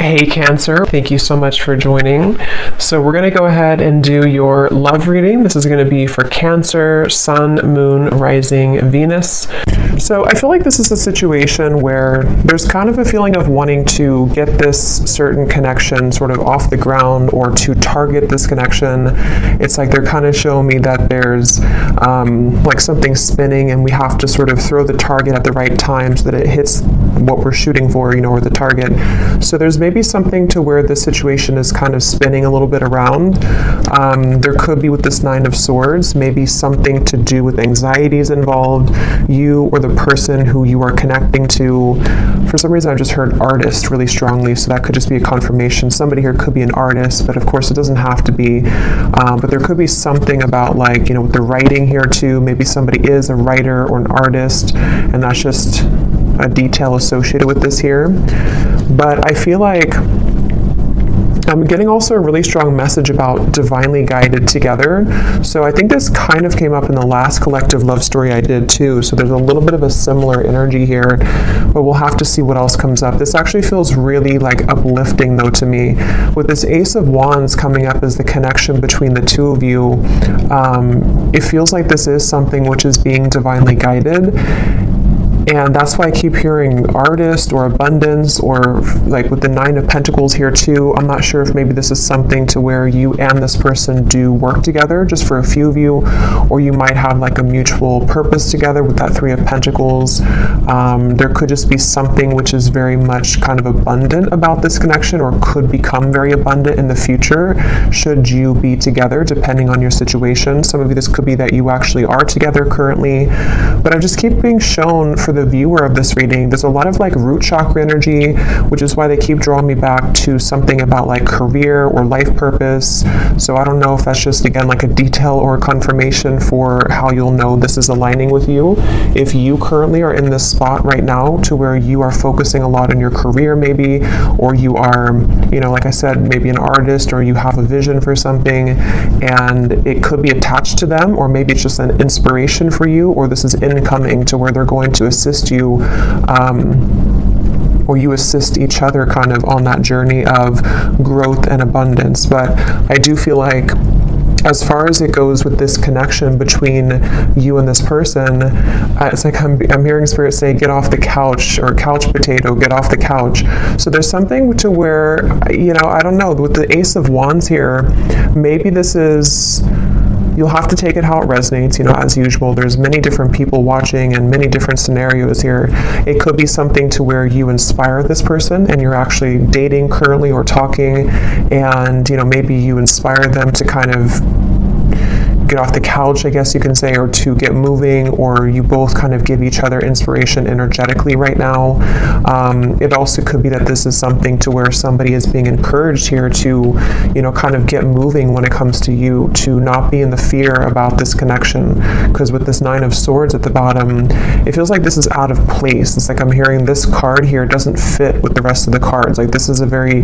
Hey Cancer, thank you so much for joining. So we're going to go ahead and do your love reading. This is going to be for Cancer, Sun, Moon, Rising, Venus. So I feel like this is a situation where there's kind of a feeling of wanting to get this certain connection sort of off the ground or to target this connection. It's like they're kind of showing me that there's like something spinning and we have to sort of throw the target at the right time so that it hits what we're shooting for, or the target. So there's maybe something to where the situation is kind of spinning a little bit around. There could be with this Nine of Swords, maybe something to do with anxieties involved, you or the person who you are connecting to. For some reason, I just heard artist really strongly, so that could just be a confirmation. Somebody here could be an artist, but of course it doesn't have to be. But there could be something about like, with the writing here too, maybe somebody is a writer or an artist, and that's just a detail associated with this here. But I feel like I'm getting also a really strong message about divinely guided together. So I think this kind of came up in the last collective love story I did too. So there's a little bit of a similar energy here, but we'll have to see what else comes up. This actually feels really like uplifting though to me. With this Ace of Wands coming up as the connection between the two of you, it feels like this is something which is being divinely guided. And that's why I keep hearing artist or abundance, or like with the Nine of Pentacles here too. I'm not sure if maybe this is something to where you and this person do work together just for a few of you, or you might have like a mutual purpose together with that Three of Pentacles. There could just be something which is very much kind of abundant about this connection, or could become very abundant in the future should you be together, depending on your situation. Some of you, this could be that you actually are together currently, but I just keep being shown for the viewer of this reading, there's a lot of like root chakra energy, which is why they keep drawing me back to something about like career or life purpose. So I don't know if that's just again like a detail or a confirmation for how you'll know this is aligning with you. If you currently are in this spot right now to where you are focusing a lot on your career maybe, or you are, like I said, maybe an artist, or you have a vision for something and it could be attached to them, or maybe it's just an inspiration for you, or this is incoming to where they're going to assist you, or you assist each other kind of on that journey of growth and abundance. But I do feel like as far as it goes with this connection between you and this person, it's like I'm hearing Spirit say, get off the couch, or couch potato, get off the couch. So there's something to where, I don't know, with the Ace of Wands here, maybe this is, you'll have to take it how it resonates, as usual. There's many different people watching and many different scenarios here. It could be something to where you inspire this person and you're actually dating currently or talking, and, maybe you inspire them to kind of get off the couch, I guess you can say, or to get moving, or you both kind of give each other inspiration energetically right now. It also could be that this is something to where somebody is being encouraged here to, kind of get moving when it comes to you, to not be in the fear about this connection. Because with this Nine of Swords at the bottom, it feels like this is out of place. It's like I'm hearing this card here doesn't fit with the rest of the cards. Like this is a very,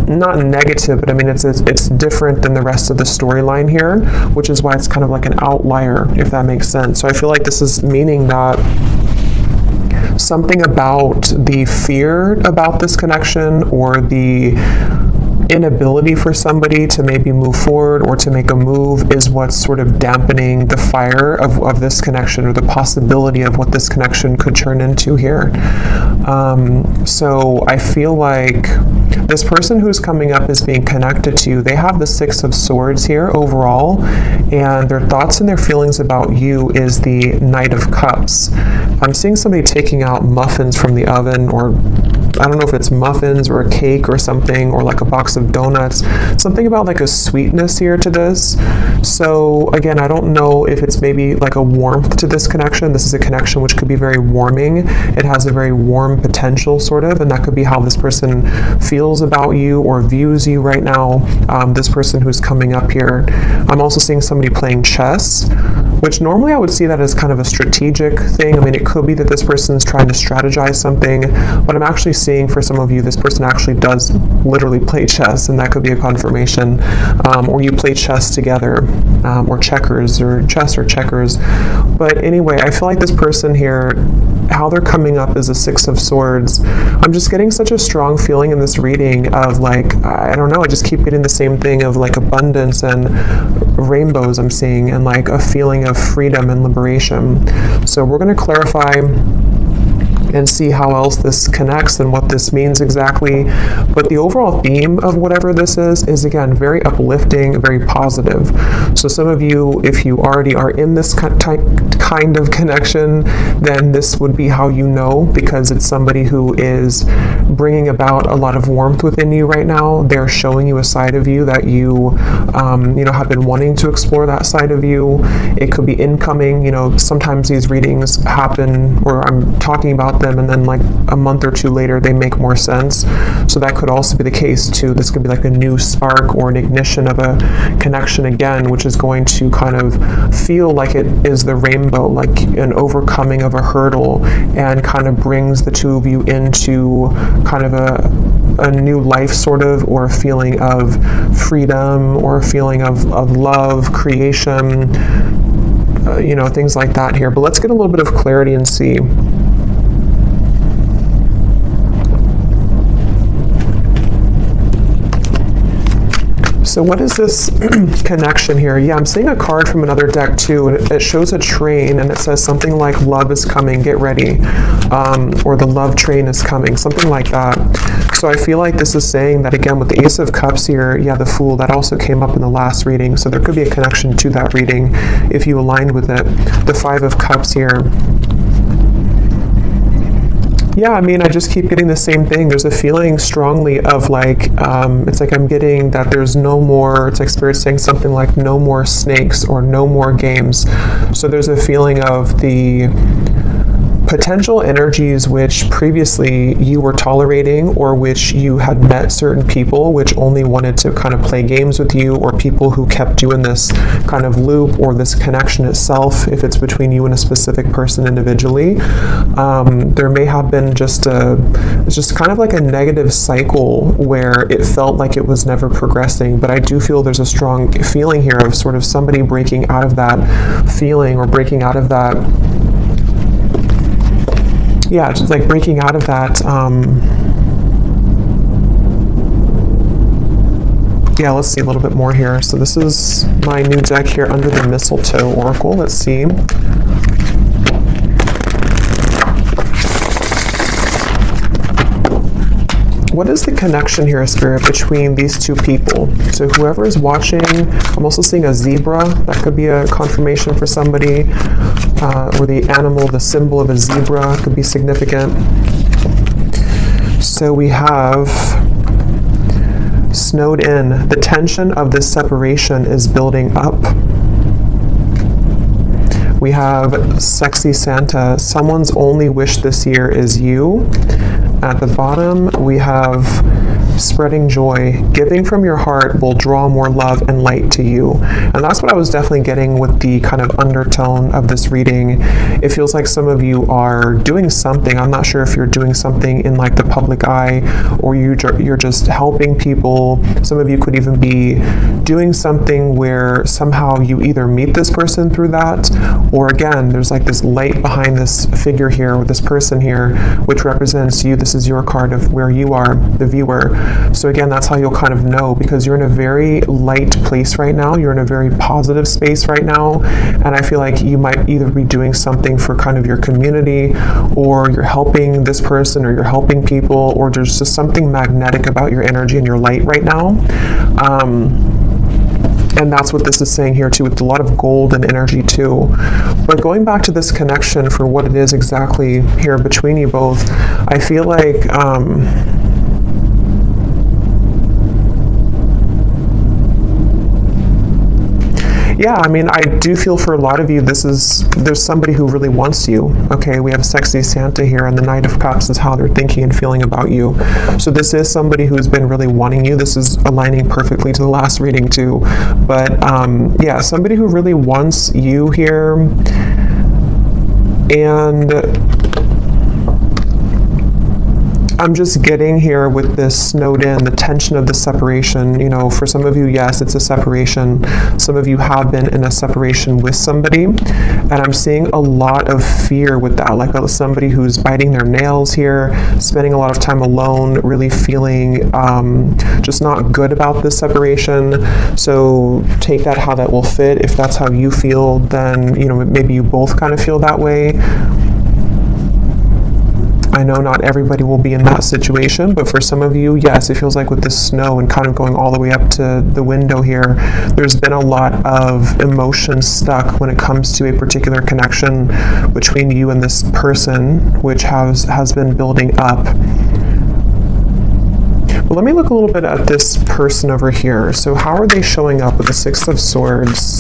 not negative, but I mean, it's different than the rest of the storyline here, which is why it's kind of like an outlier, if that makes sense. So I feel like this is meaning that something about the fear about this connection, or the inability for somebody to maybe move forward or to make a move, is what's sort of dampening the fire of this connection, or the possibility of what this connection could turn into here. So I feel like this person who's coming up is being connected to you. They have the Six of Swords here overall, and their thoughts and their feelings about you is the Knight of Cups. I'm seeing somebody taking out muffins from the oven, or I don't know if it's muffins or a cake or something, or like a box of donuts. Something about like a sweetness here to this. So again, I don't know if it's maybe like a warmth to this connection. This is a connection which could be very warming. It has a very warm potential sort of, and that could be how this person feels about you or views you right now. This person who's coming up here. I'm also seeing somebody playing chess. which normally I would see that as kind of a strategic thing. I mean, it could be that this person's trying to strategize something, but I'm actually seeing for some of you, this person actually does literally play chess, and that could be a confirmation. Or you play chess together, or checkers, or chess or checkers. But anyway, I feel like this person here, how they're coming up is a Six of Swords. I'm just getting such a strong feeling in this reading of like, I don't know, I just keep getting the same thing of like abundance and rainbows I'm seeing, and like a feeling of freedom and liberation. So we're going to clarify and see how else this connects and what this means exactly. But the overall theme of whatever this is again, very uplifting, very positive. So some of you, if you already are in this kind of connection, then this would be how you know, because it's somebody who is bringing about a lot of warmth within you right now. They're showing you a side of you that you, have been wanting to explore that side of you. It could be incoming. Sometimes these readings happen, or I'm talking about them, and then like a month or two later they make more sense. So that could also be the case too. This could be like a new spark or an ignition of a connection again, which is going to kind of feel like it is the rainbow, like an overcoming of a hurdle, and kind of brings the two of you into kind of a new life sort of, or a feeling of freedom, or a feeling of love, creation, things like that here. But let's get a little bit of clarity and see. So what is this connection here? Yeah, I'm seeing a card from another deck too, and it shows a train, and it says something like love is coming, get ready, or the love train is coming, something like that. So I feel like this is saying that again with the Ace of Cups here, yeah, the Fool, that also came up in the last reading, so there could be a connection to that reading if you aligned with it. The Five of Cups here. Yeah, I mean, I just keep getting the same thing. There's a feeling strongly of like, it's like I'm getting that there's no more, it's like Spirit saying something like no more snakes or no more games. So there's a feeling of the potential energies which previously you were tolerating, or which you had met certain people which only wanted to kind of play games with you, or people who kept you in this kind of loop, or this connection itself, if it's between you and a specific person individually. There may have been just kind of like a negative cycle where it felt like it was never progressing, but I do feel there's a strong feeling here of sort of somebody breaking out of that feeling, or breaking out of that, yeah, just like breaking out of that, yeah, let's see a little bit more here. So this is my new deck here, Under the Mistletoe Oracle. Let's see. What is the connection here, Spirit, between these two people? So whoever is watching, I'm also seeing a zebra. That could be a confirmation for somebody. Or the animal, the symbol of a zebra could be significant. So we have snowed in. The tension of this separation is building up. We have sexy Santa. Someone's only wish this year is you. At the bottom, we have spreading joy. Giving from your heart will draw more love and light to you. And that's what I was definitely getting with the kind of undertone of this reading. It feels like some of you are doing something. I'm not sure if you're doing something in like the public eye, or you're just helping people. Some of you could even be doing something where somehow you either meet this person through that, or again, there's like this light behind this figure here, or this person here, which represents you. This is your card of where you are, the viewer. So again, that's how you'll kind of know, because you're in a very light place right now. You're in a very positive space right now. And I feel like you might either be doing something for kind of your community, or you're helping this person, or you're helping people, or there's just something magnetic about your energy and your light right now. And that's what this is saying here too, with a lot of golden energy too. But going back to this connection for what it is exactly here between you both, I feel like Yeah, I mean, I do feel for a lot of you, there's somebody who really wants you. Okay, we have sexy Santa here, and the Knight of Cups is how they're thinking and feeling about you. So this is somebody who's been really wanting you. This is aligning perfectly to the last reading too. But yeah, somebody who really wants you here. And I'm just getting here with this snowed in, the tension of the separation. You know, for some of you, yes, it's a separation. Some of you have been in a separation with somebody. And I'm seeing a lot of fear with that, like somebody who's biting their nails here, spending a lot of time alone, really feeling just not good about this separation. So take that how that will fit. If that's how you feel, then, you know, maybe you both kind of feel that way. I know not everybody will be in that situation, but for some of you, yes, it feels like with the snow and kind of going all the way up to the window here, there's been a lot of emotion stuck when it comes to a particular connection between you and this person, which has been building up. But let me look a little bit at this person over here. So how are they showing up with the Six of Swords?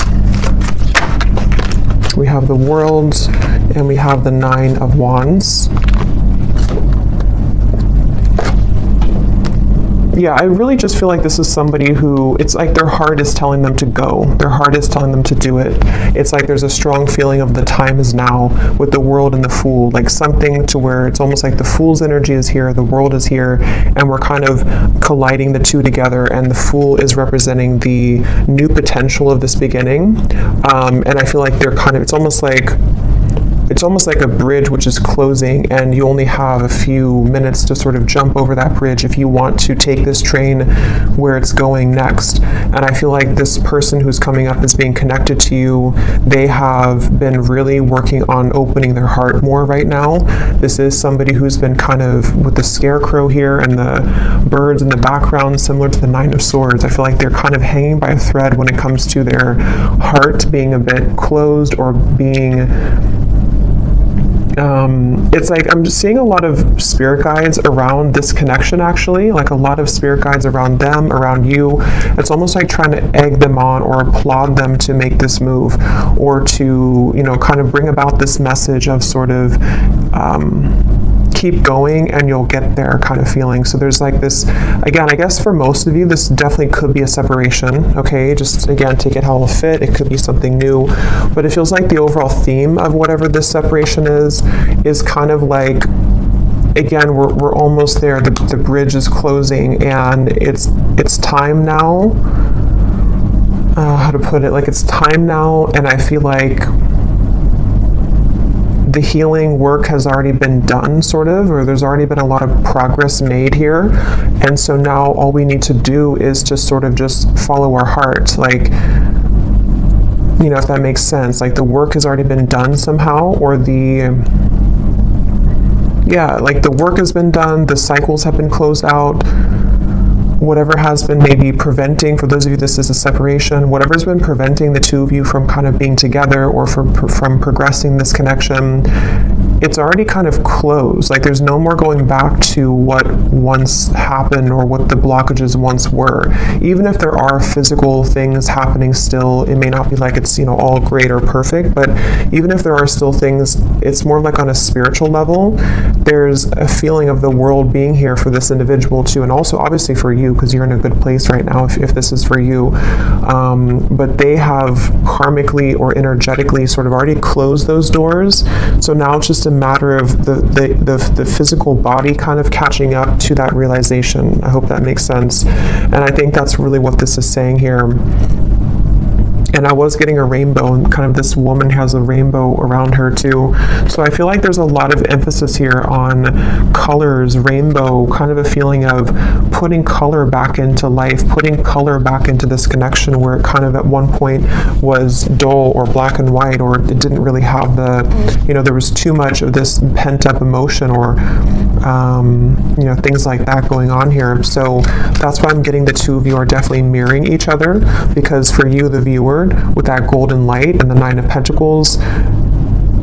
We have the World and we have the Nine of Wands. Yeah, I really just feel like this is somebody who, it's like their heart is telling them to go. Their heart is telling them to do it. It's like there's a strong feeling of the time is now with the World and the Fool, like something to where it's almost like the Fool's energy is here, the World is here, and we're kind of colliding the two together, and the Fool is representing the new potential of this beginning. And I feel like they're kind of, it's almost like a bridge which is closing, and you only have a few minutes to sort of jump over that bridge if you want to take this train where it's going next. And I feel like this person who's coming up is being connected to you. They have been really working on opening their heart more right now. This is somebody who's been kind of with the scarecrow here and the birds in the background, similar to the Nine of Swords. I feel like they're kind of hanging by a thread when it comes to their heart being a bit closed or being it's like I'm just seeing a lot of spirit guides around this connection, actually, like a lot of spirit guides around them, around you. It's almost like trying to egg them on or applaud them to make this move, or to, you know, kind of bring about this message of sort of keep going and you'll get there kind of feeling. So there's like this, again, I guess for most of you, this definitely could be a separation, okay? Just, again, take it how it'll fit. It could be something new, but it feels like the overall theme of whatever this separation is kind of like, again, we're almost there. The bridge is closing, and it's time now. How to put it? Like, it's time now, and I feel like the healing work has already been done, sort of, or there's already been a lot of progress made here. And so now all we need to do is to sort of just follow our heart. Like, you know, if that makes sense. Like, the work has already been done somehow, or like the work has been done, the cycles have been closed out. Whatever has been maybe preventing, for those of you this is a separation, whatever's been preventing the two of you from kind of being together or from progressing this connection, it's already kind of closed. Like, there's no more going back to what once happened or what the blockages once were. Even if there are physical things happening still, it may not be like it's, you know, all great or perfect, but even if there are still things, it's more like on a spiritual level. There's a feeling of the world being here for this individual too, and also obviously for you, because you're in a good place right now if this is for you. But they have karmically or energetically sort of already closed those doors. So now it's just a matter of the physical body kind of catching up to that realization. I hope that makes sense. And I think that's really what this is saying here. And I was getting a rainbow, and kind of this woman has a rainbow around her too. So I feel like there's a lot of emphasis here on colors, rainbow, kind of a feeling of putting color back into life, putting color back into this connection where it kind of at one point was dull or black and white, or it didn't really have the, you know, there was too much of this pent up emotion or, you know, things like that going on here. So that's why I'm getting the two of you are definitely mirroring each other, because for you, the viewer, with that golden light and the Nine of Pentacles,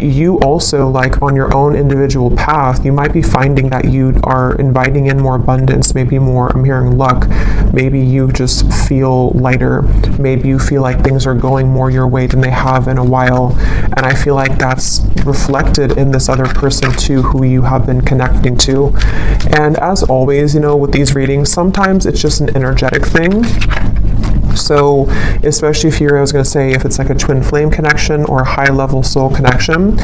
you also, like on your own individual path, you might be finding that you are inviting in more abundance, maybe more, I'm hearing luck. Maybe you just feel lighter. Maybe you feel like things are going more your way than they have in a while. And I feel like that's reflected in this other person too, who you have been connecting to. And as always, you know, with these readings, sometimes it's just an energetic thing. So especially if I was going to say, if it's like a twin flame connection or a high level soul connection,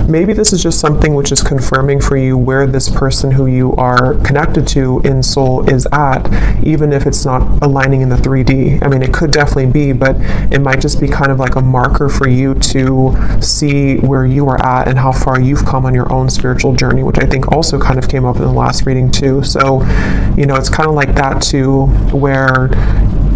maybe this is just something which is confirming for you where this person who you are connected to in soul is at, even if it's not aligning in the 3D. I mean, it could definitely be, but it might just be kind of like a marker for you to see where you are at and how far you've come on your own spiritual journey, which I think also kind of came up in the last reading too. So, you know, it's kind of like that too, where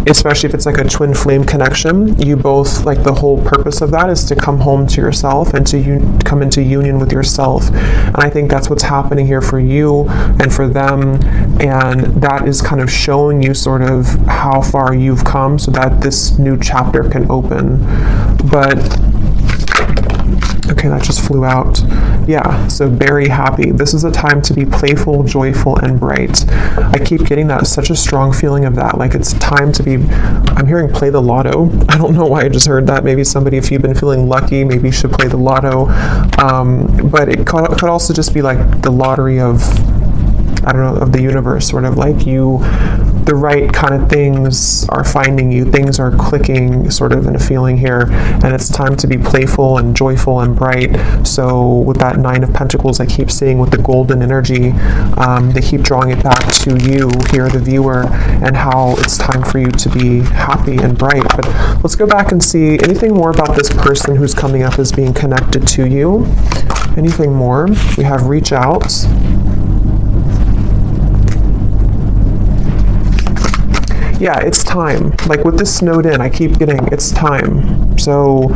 especially if it's like a twin flame connection, you both, like the whole purpose of that is to come home to yourself and to come into union with yourself. And I think that's what's happening here for you and for them. And that is kind of showing you sort of how far you've come so that this new chapter can open. But okay, that just flew out. Yeah, so very happy. This is a time to be playful, joyful, and bright. I keep getting that, such a strong feeling of that. Like it's time to be, I'm hearing play the lotto. I don't know why I just heard that. Maybe somebody, if you've been feeling lucky, maybe you should play the lotto. But it could also just be like the lottery of, I don't know, of the universe, sort of like the right kind of things are finding you, things are clicking sort of in a feeling here, and it's time to be playful and joyful and bright. So with that 9 of Pentacles I keep seeing with the golden energy, they keep drawing it back to you here, the viewer, and how it's time for you to be happy and bright. But let's go back and see anything more about this person who's coming up as being connected to you. Anything more? We have reach out. Yeah, it's time. Like with this snowed in, I keep getting, it's time. So,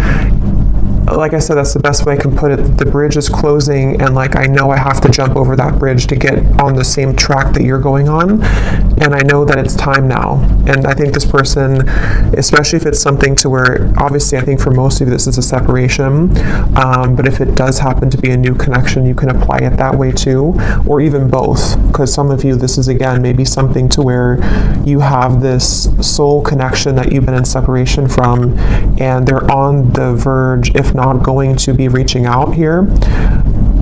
like I said, that's the best way I can put it. The bridge is closing, and like I know I have to jump over that bridge to get on the same track that you're going on, and I know that it's time now. And I think this person, especially if it's something to where, obviously I think for most of you this is a separation, but if it does happen to be a new connection, you can apply it that way too, or even both, because some of you, this is again maybe something to where you have this soul connection that you've been in separation from, and they're on the verge, if not going to be reaching out here.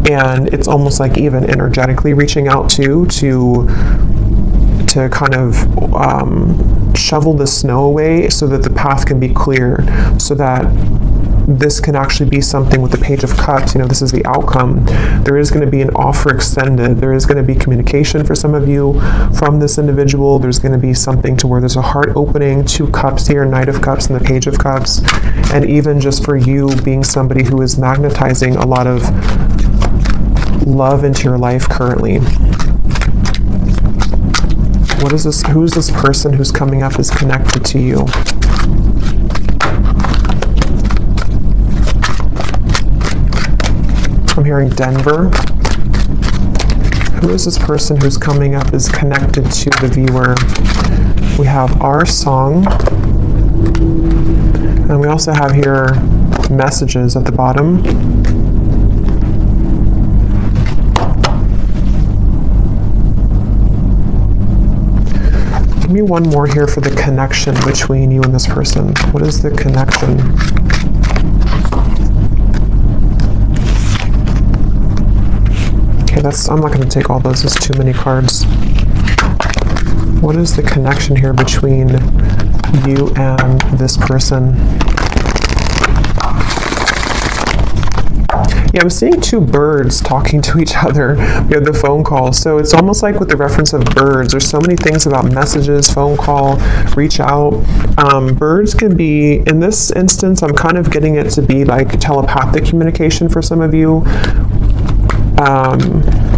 And it's almost like even energetically reaching out to kind of shovel the snow away so that the path can be clear, so that this can actually be something with the Page of Cups. You know, this is the outcome. There is going to be an offer extended. There is going to be communication for some of you from this individual. There's going to be something to where there's a heart opening, 2 cups here, Knight of Cups and the Page of Cups. And even just for you being somebody who is magnetizing a lot of love into your life currently. What is this? Who's this person who's coming up is connected to you? I'm hearing Denver. Who is this person who's coming up is connected to the viewer? We have our song. And we also have here messages at the bottom. Give me one more here for the connection between you and this person. What is the connection? Okay, I'm not going to take all those. There's too many cards. What is the connection here between you and this person? Yeah, I'm seeing 2 birds talking to each other. We have the phone call. So it's almost like with the reference of birds, there's so many things about messages, phone call, reach out. Birds can be, in this instance, I'm kind of getting it to be like telepathic communication for some of you.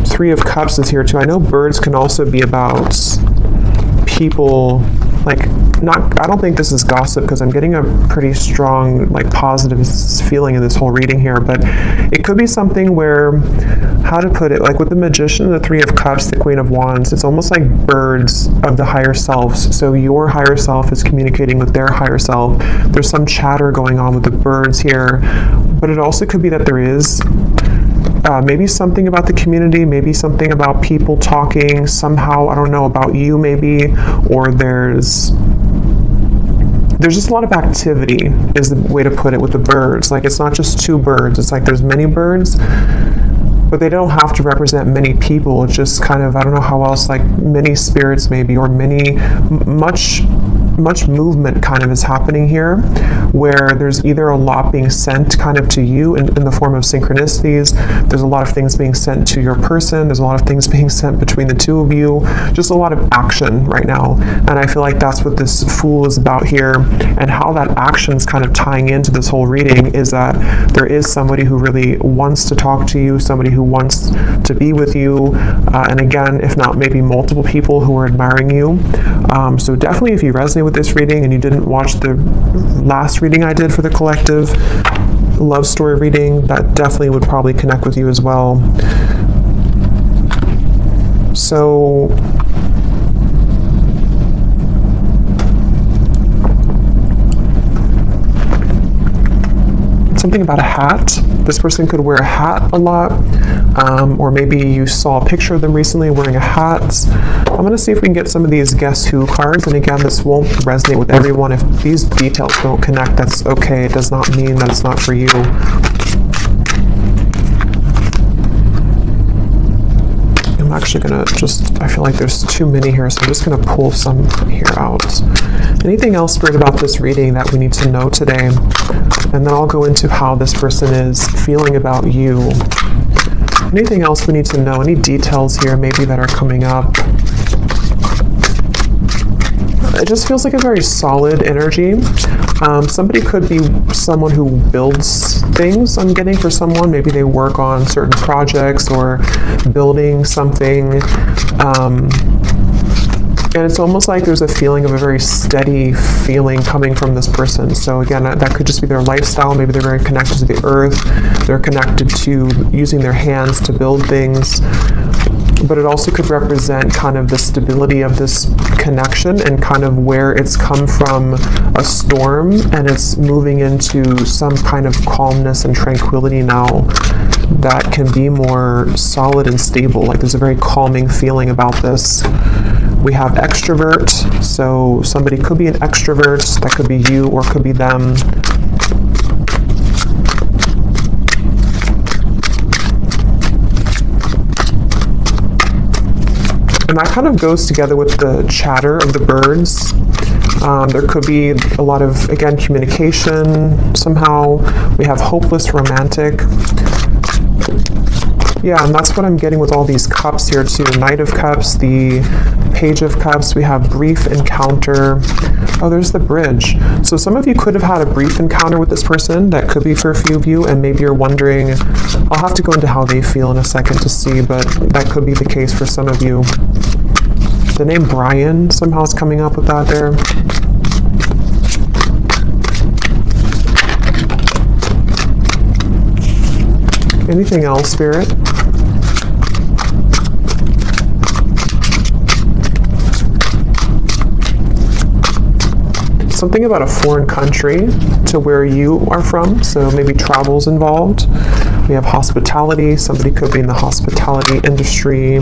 3 of Cups is here too. I know birds can also be about people like, not, I don't think this is gossip because I'm getting a pretty strong, like, positive feeling in this whole reading here, but it could be something where, how to put it, like with the Magician, the Three of Cups, the Queen of Wands, it's almost like birds of the higher selves. So your higher self is communicating with their higher self. There's some chatter going on with the birds here, but it also could be that there is maybe something about the community, maybe something about people talking somehow, I don't know, about you maybe, or there's just a lot of activity is the way to put it with the birds. Like, it's not just two birds, it's like there's many birds, but they don't have to represent many people. It's just kind of, I don't know how else, like many spirits maybe, or much movement kind of is happening here, where there's either a lot being sent kind of to you in the form of synchronicities. There's a lot of things being sent to your person. There's a lot of things being sent between the two of you. Just a lot of action right now. And I feel like that's what this Fool is about here, and how that action is kind of tying into this whole reading is that there is somebody who really wants to talk to you, somebody who wants to be with you, and again, if not maybe multiple people who are admiring you. So definitely, if you resonate with this reading and you didn't watch the last reading I did for the collective love story reading, that definitely would probably connect with you as well. So something about a hat. This person could wear a hat a lot, or maybe you saw a picture of them recently wearing a hat. I'm going to see if we can get some of these Guess Who cards, and again, this won't resonate with everyone. If these details don't connect, that's okay. It does not mean that it's not for you. I'm actually going to I feel like there's too many here, so I'm just going to pull some here out. Anything else, Spirit, about this reading that we need to know today? And then I'll go into how this person is feeling about you. Anything else we need to know? Any details here maybe that are coming up? It just feels like a very solid energy. Somebody could be someone who builds things, I'm getting, for someone. Maybe they work on certain projects or building something. And it's almost like there's a feeling of a very steady feeling coming from this person. So again, that could just be their lifestyle. Maybe they're very connected to the earth. They're connected to using their hands to build things. But it also could represent kind of the stability of this connection and kind of where it's come from a storm and it's moving into some kind of calmness and tranquility now that can be more solid and stable. Like, there's a very calming feeling about this. We have extrovert, so somebody could be an extrovert. That could be you or could be them. And that kind of goes together with the chatter of the birds. There could be a lot of, again, communication somehow. We have hopeless romantic. Yeah, and that's what I'm getting with all these cups here too. Knight of Cups, the Page of Cups, we have brief encounter. Oh, there's the bridge. So some of you could have had a brief encounter with this person. That could be for a few of you, and maybe you're wondering, I'll have to go into how they feel in a second to see, but that could be the case for some of you. The name Brian somehow is coming up with that there. Anything else, Spirit? Something about a foreign country to where you are from, so maybe travel's involved. We have hospitality. Somebody could be in the hospitality industry.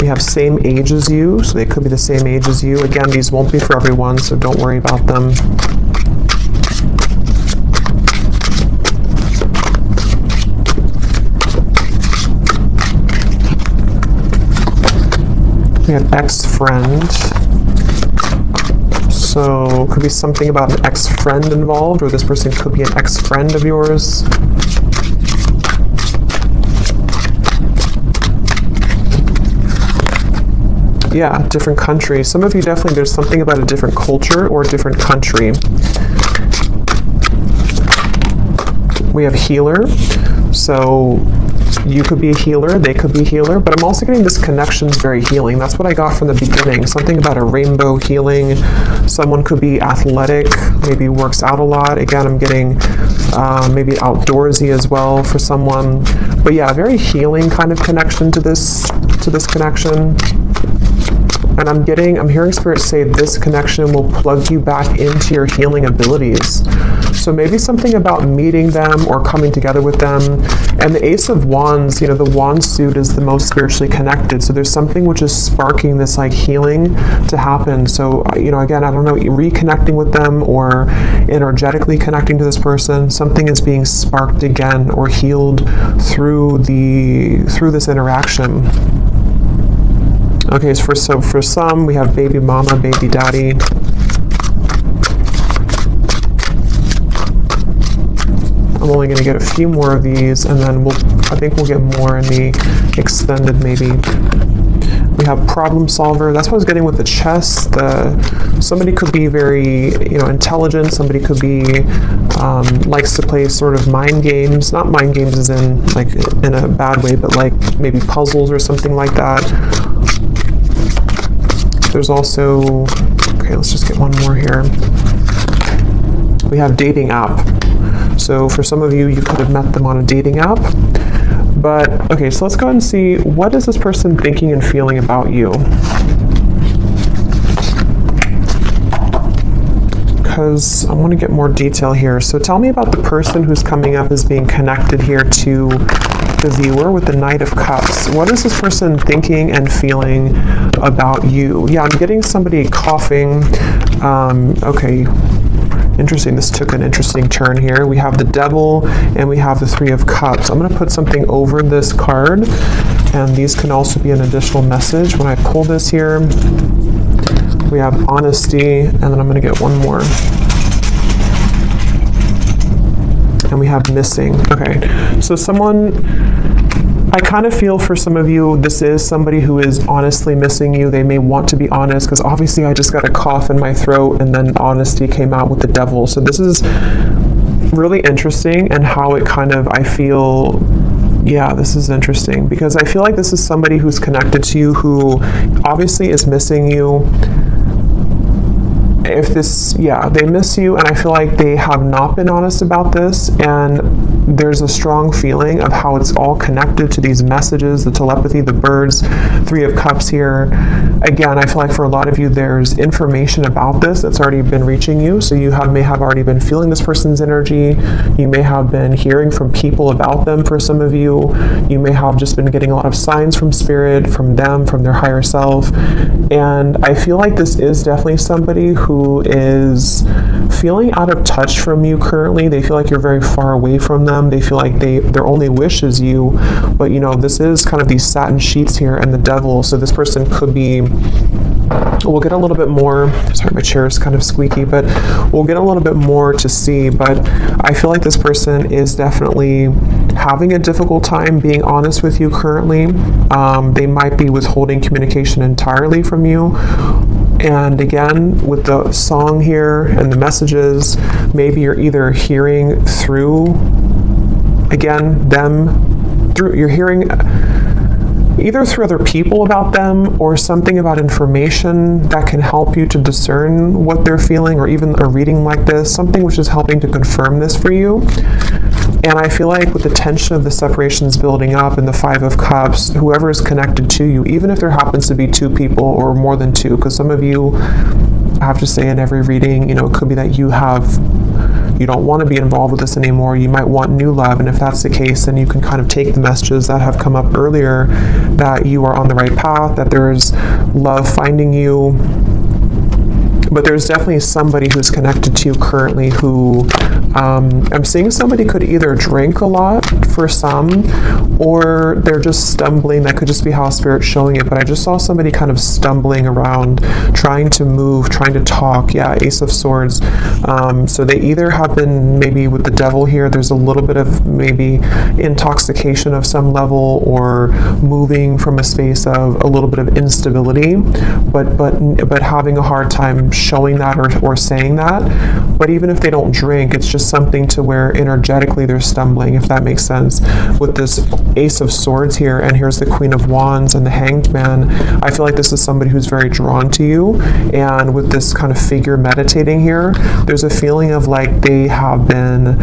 We have same age as you, so they could be the same age as you. Again, these won't be for everyone, so don't worry about them. We have ex-friend. So could be something about an ex-friend involved, or this person could be an ex-friend of yours. Yeah, different country. Some of you definitely, there's something about a different culture or a different country. We have healer. So you could be a healer, they could be a healer, but I'm also getting this connection is very healing. That's what I got from the beginning. Something about a rainbow healing. Someone could be athletic, maybe works out a lot. Again, I'm getting maybe outdoorsy as well for someone. But yeah, very healing kind of connection to this connection. And I'm hearing Spirit say this connection will plug you back into your healing abilities. So maybe something about meeting them or coming together with them. And the Ace of Wands, the wand suit is the most spiritually connected. So there's something which is sparking this like healing to happen. So, again, I don't know, reconnecting with them or energetically connecting to this person, something is being sparked again or healed through this interaction. Okay, so for some, we have baby mama, baby daddy. I'm only going to get a few more of these, and then I think we'll get more in the extended maybe. We have problem solver. That's what I was getting with the chess. Somebody could be very, intelligent. Somebody could be likes to play sort of mind games. Not mind games as in like in a bad way, but like maybe puzzles or something like that. There's also, okay, let's just get one more here. We have dating app. So for some of you, you could have met them on a dating app. But, okay, so let's go ahead and see, what is this person thinking and feeling about you? Because I want to get more detail here. So tell me about the person who's coming up as being connected here to the viewer with the Knight of Cups. What is this person thinking and feeling about you? Yeah, I'm getting somebody coughing. Okay, interesting. This took an interesting turn here. We have the Devil and we have the Three of Cups. I'm going to put something over this card, and these can also be an additional message. When I pull this here, we have honesty, and then I'm going to get one more. And we have missing. Okay, so I kind of feel for some of you, this is somebody who is honestly missing you. They may want to be honest, because obviously I just got a cough in my throat, and then honesty came out with the Devil. So this is really interesting, and how it kind of, I feel, yeah, this is interesting, because I feel like this is somebody who's connected to you who obviously is missing you. They miss you, and I feel like they have not been honest about this, and there's a strong feeling of how it's all connected to these messages, the telepathy, the birds, Three of Cups here. Again, I feel like for a lot of you, there's information about this that's already been reaching you, so you may have already been feeling this person's energy. You may have been hearing from people about them for some of you. You may have just been getting a lot of signs from Spirit, from them, from their higher self, and I feel like this is definitely somebody who is feeling out of touch from you currently. They feel like you're very far away from them. They feel like their only wish is you. But this is kind of these satin sheets here and the Devil. So this person could be, we'll get a little bit more, sorry, my chair is kind of squeaky, but we'll get a little bit more to see. But I feel like this person is definitely having a difficult time being honest with you currently. They might be withholding communication entirely from you. And again, with the song here and the messages, maybe you're either hearing through, again, you're hearing either through other people about them, or something about information that can help you to discern what they're feeling, or even a reading like this, something which is helping to confirm this for you. And I feel like with the tension of the separations building up and the Five of Cups, whoever is connected to you, even if there happens to be two people or more than two, because some of you, I have to say in every reading, it could be that you don't want to be involved with this anymore. You might want new love. And if that's the case, then you can kind of take the messages that have come up earlier, that you are on the right path, that there's love finding you. But there's definitely somebody who's connected to you currently who, I'm seeing somebody could either drink a lot for some, or they're just stumbling. That could just be how Spirit's showing it. But I just saw somebody kind of stumbling around, trying to move, trying to talk. Yeah, Ace of Swords. So they either have been, maybe with the Devil here, there's a little bit of maybe intoxication of some level, or moving from a space of a little bit of instability, but having a hard time showing that or saying that. But even if they don't drink, it's just something to where energetically they're stumbling, if that makes sense. With this Ace of Swords here, and here's the Queen of Wands and the Hanged Man, I feel like this is somebody who's very drawn to you. And with this kind of figure meditating here, there's a feeling of like they have been,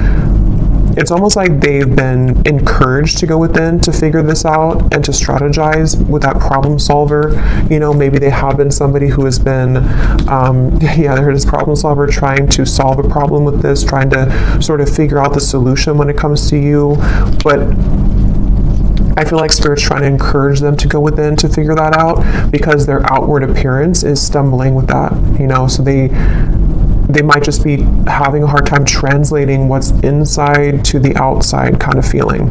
it's almost like they've been encouraged to go within to figure this out and to strategize with that problem solver. You know, maybe they have been somebody who has been, they're this problem solver trying to solve a problem with this, trying to sort of figure out the solution when it comes to you. But I feel like Spirit's trying to encourage them to go within to figure that out, because their outward appearance is stumbling with that, you know, so they might just be having a hard time translating what's inside to the outside kind of feeling.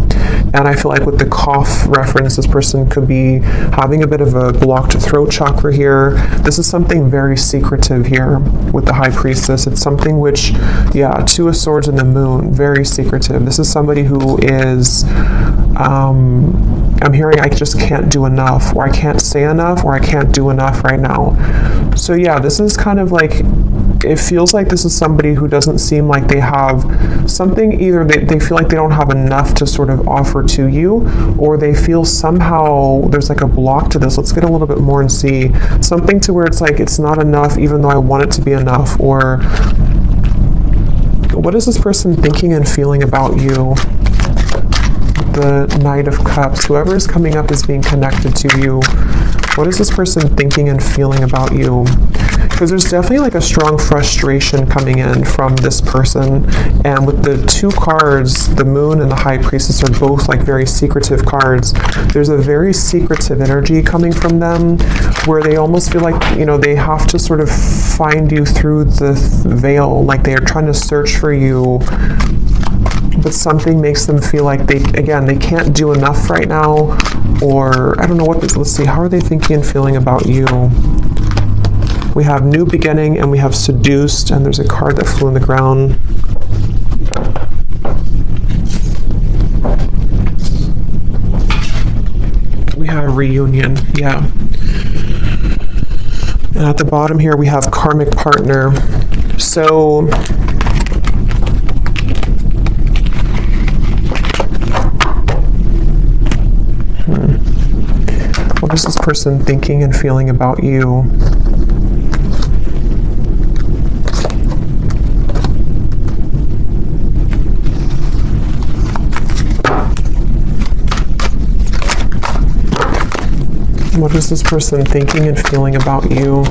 And I feel like with the cough reference, this person could be having a bit of a blocked throat chakra here. This is something very secretive here with the High Priestess. It's something which, Two of Swords and the Moon, very secretive. This is somebody who is, I'm hearing I just can't do enough, or I can't say enough, or I can't do enough right now. So this is kind of like, it feels like this is somebody who doesn't seem like they have something, either they feel like they don't have enough to sort of offer to you, or they feel somehow there's like a block to this. Let's get a little bit more and see something to where it's like it's not enough even though I want it to be enough. Or what is this person thinking and feeling about you? The Knight of Cups, whoever is coming up is being connected to you. What is this person thinking and feeling about you? Because there's definitely like a strong frustration coming in from this person. And with the two cards, the Moon and the High Priestess are both like very secretive cards. There's a very secretive energy coming from them where they almost feel like, you know, they have to sort of find you through the veil. Like they are trying to search for you, but something makes them feel like they can't do enough right now. Or I don't know let's see, how are they thinking and feeling about you? We have New Beginning and we have Seduced, and there's a card that flew in the ground. We have Reunion, And at the bottom here we have Karmic Partner. So what is this person thinking and feeling about you? What is this person thinking and feeling about you?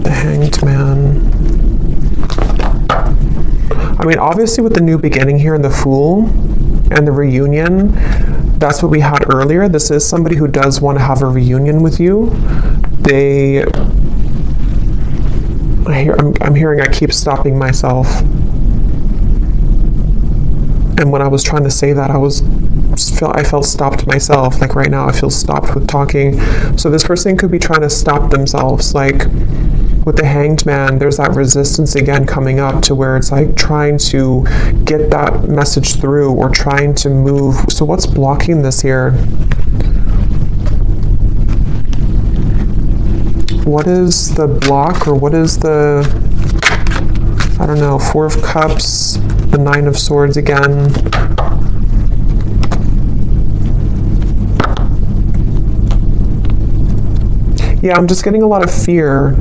The Hanged Man. I mean, obviously with the New Beginning here and the Fool and the Reunion, that's what we had earlier. This is somebody who does want to have a reunion with you. I'm hearing I keep stopping myself. And when I was trying to say that, I felt stopped myself. Like right now, I feel stopped with talking. So this person could be trying to stop themselves. Like with the Hanged Man, there's that resistance again coming up to where it's like trying to get that message through or trying to move. So what's blocking this here? What is the block, or what is the, I don't know, Four of Cups, the Nine of Swords again. I'm just getting a lot of fear.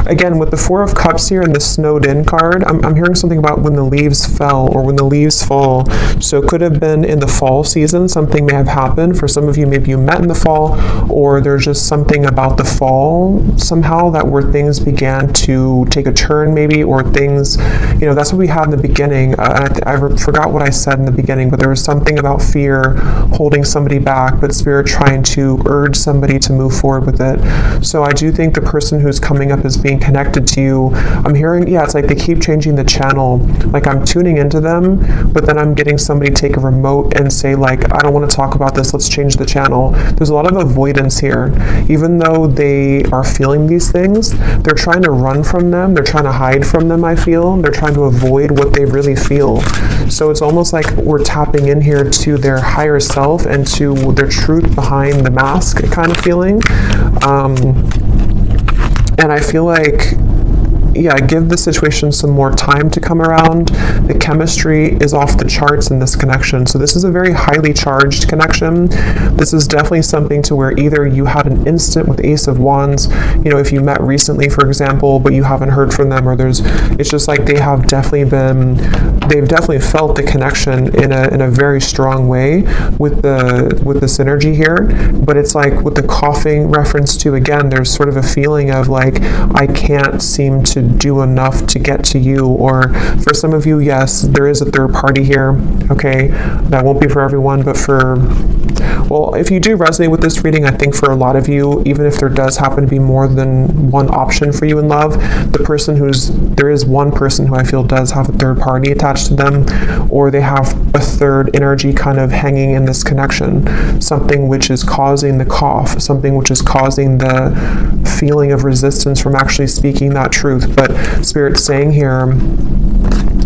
Again, with the Four of Cups here and the Snowed In card, I'm hearing something about when the leaves fell or when the leaves fall. So it could have been in the fall season. Something may have happened. For some of you, maybe you met in the fall, or there's just something about the fall somehow that where things began to take a turn maybe, or things, that's what we had in the beginning. I forgot what I said in the beginning, but there was something about fear holding somebody back, but Spirit trying to urge somebody to move forward with it. So I do think the person who's coming up is being connected to you. I'm hearing, yeah, it's like they keep changing the channel. Like I'm tuning into them, but then I'm getting somebody take a remote and say like, I don't want to talk about this, let's change the channel. There's a lot of avoidance here. Even though they are feeling these things, they're trying to run from them, they're trying to hide from them, I feel. They're trying to avoid what they really feel. So it's almost like we're tapping in here to their higher self and to their truth behind the mask kind of feeling. And I feel like, yeah, give the situation some more time to come around. The chemistry is off the charts in this connection. So this is a very highly charged connection. This is definitely something to where either you had an instant with Ace of Wands, you know, if you met recently, for example, but you haven't heard from them, or it's just like they've definitely felt the connection in a very strong way with the synergy here. But it's like with the coughing reference to, again, there's sort of a feeling of like, I can't seem to do enough to get to you. Or for some of you, yes, there is a third party here. Okay, that won't be for everyone, but well, if you do resonate with this reading, I think for a lot of you, even if there does happen to be more than one option for you in love, there is one person who I feel does have a third party attached to them, or they have a third energy kind of hanging in this connection, something which is causing the cough, something which is causing the feeling of resistance from actually speaking that truth. But Spirit's saying here,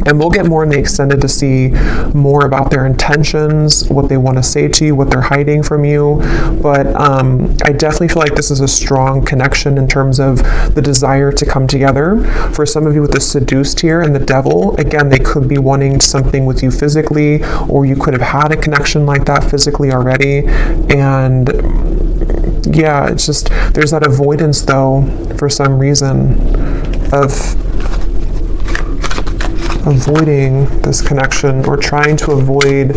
and we'll get more in the extended to see more about their intentions, what they want to say to you, what they're hiding from you. But I definitely feel like this is a strong connection in terms of the desire to come together. For some of you with the seduced here and the devil, again, they could be wanting something with you physically, or you could have had a connection like that physically already. And yeah, it's just, there's that avoidance though, for some reason, of avoiding this connection, or trying to avoid.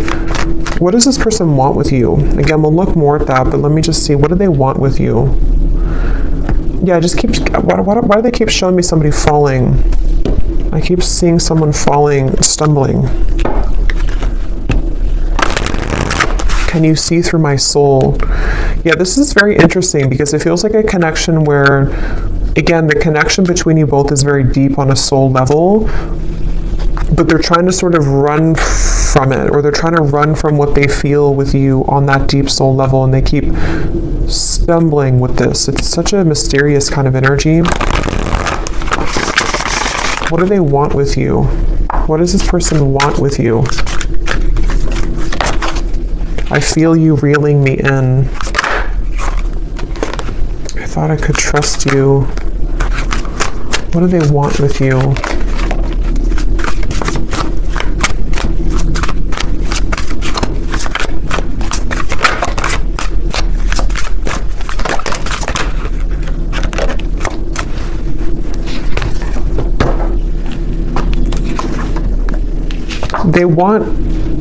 What does this person want with you? Again, we'll look more at that, but let me just see, what do they want with you? Yeah, why do they keep showing me somebody falling? I keep seeing someone falling, stumbling. Can you see through my soul? Yeah, this is very interesting because it feels like a connection where, again, the connection between you both is very deep on a soul level, but they're trying to sort of run from it, or they're trying to run from what they feel with you on that deep soul level, and they keep stumbling with this. It's such a mysterious kind of energy. What do they want with you? What does this person want with you? I feel you reeling me in. I thought I could trust you. What do they want with you?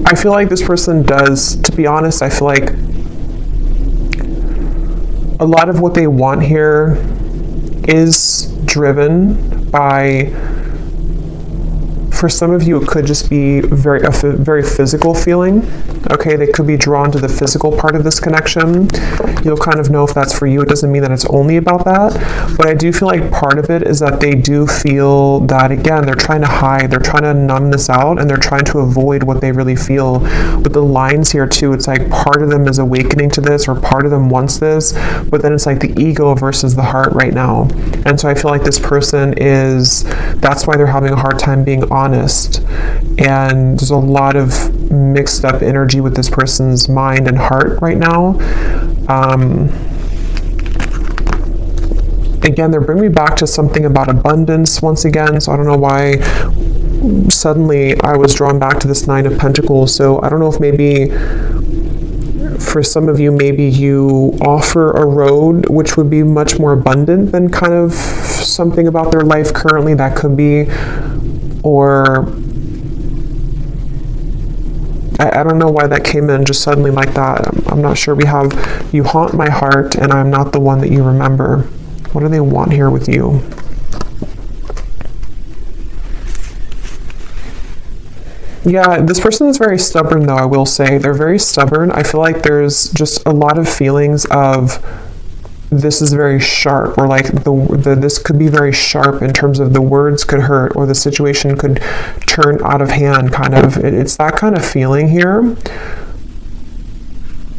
I feel like this person does, to be honest, I feel like a lot of what they want here is driven by, for some of you, it could just be a very physical feeling. Okay, they could be drawn to the physical part of this connection. You'll kind of know if that's for you. It doesn't mean that it's only about that, but I do feel like part of it is that they do feel that, again, they're trying to hide, they're trying to numb this out, and they're trying to avoid what they really feel. With the lines here too, it's like part of them is awakening to this, or part of them wants this, but then it's like the ego versus the heart right now. And so I feel like this person that's why they're having a hard time being honest. And there's a lot of mixed up energy with this person's mind and heart right now. Again, they're bringing me back to something about abundance once again, so I don't know why suddenly I was drawn back to this Nine of Pentacles. So I don't know if maybe for some of you, maybe you offer a road which would be much more abundant than kind of something about their life currently. That could be, or I don't know why that came in just suddenly like that. I'm not sure. We have, you haunt my heart and I'm not the one that you remember. What do they want here with you? Yeah, this person is very stubborn though, I will say. They're very stubborn. I feel like there's just a lot of feelings of this is very sharp, or like this could be very sharp in terms of the words could hurt, or the situation could turn out of hand, kind of. It's that kind of feeling here.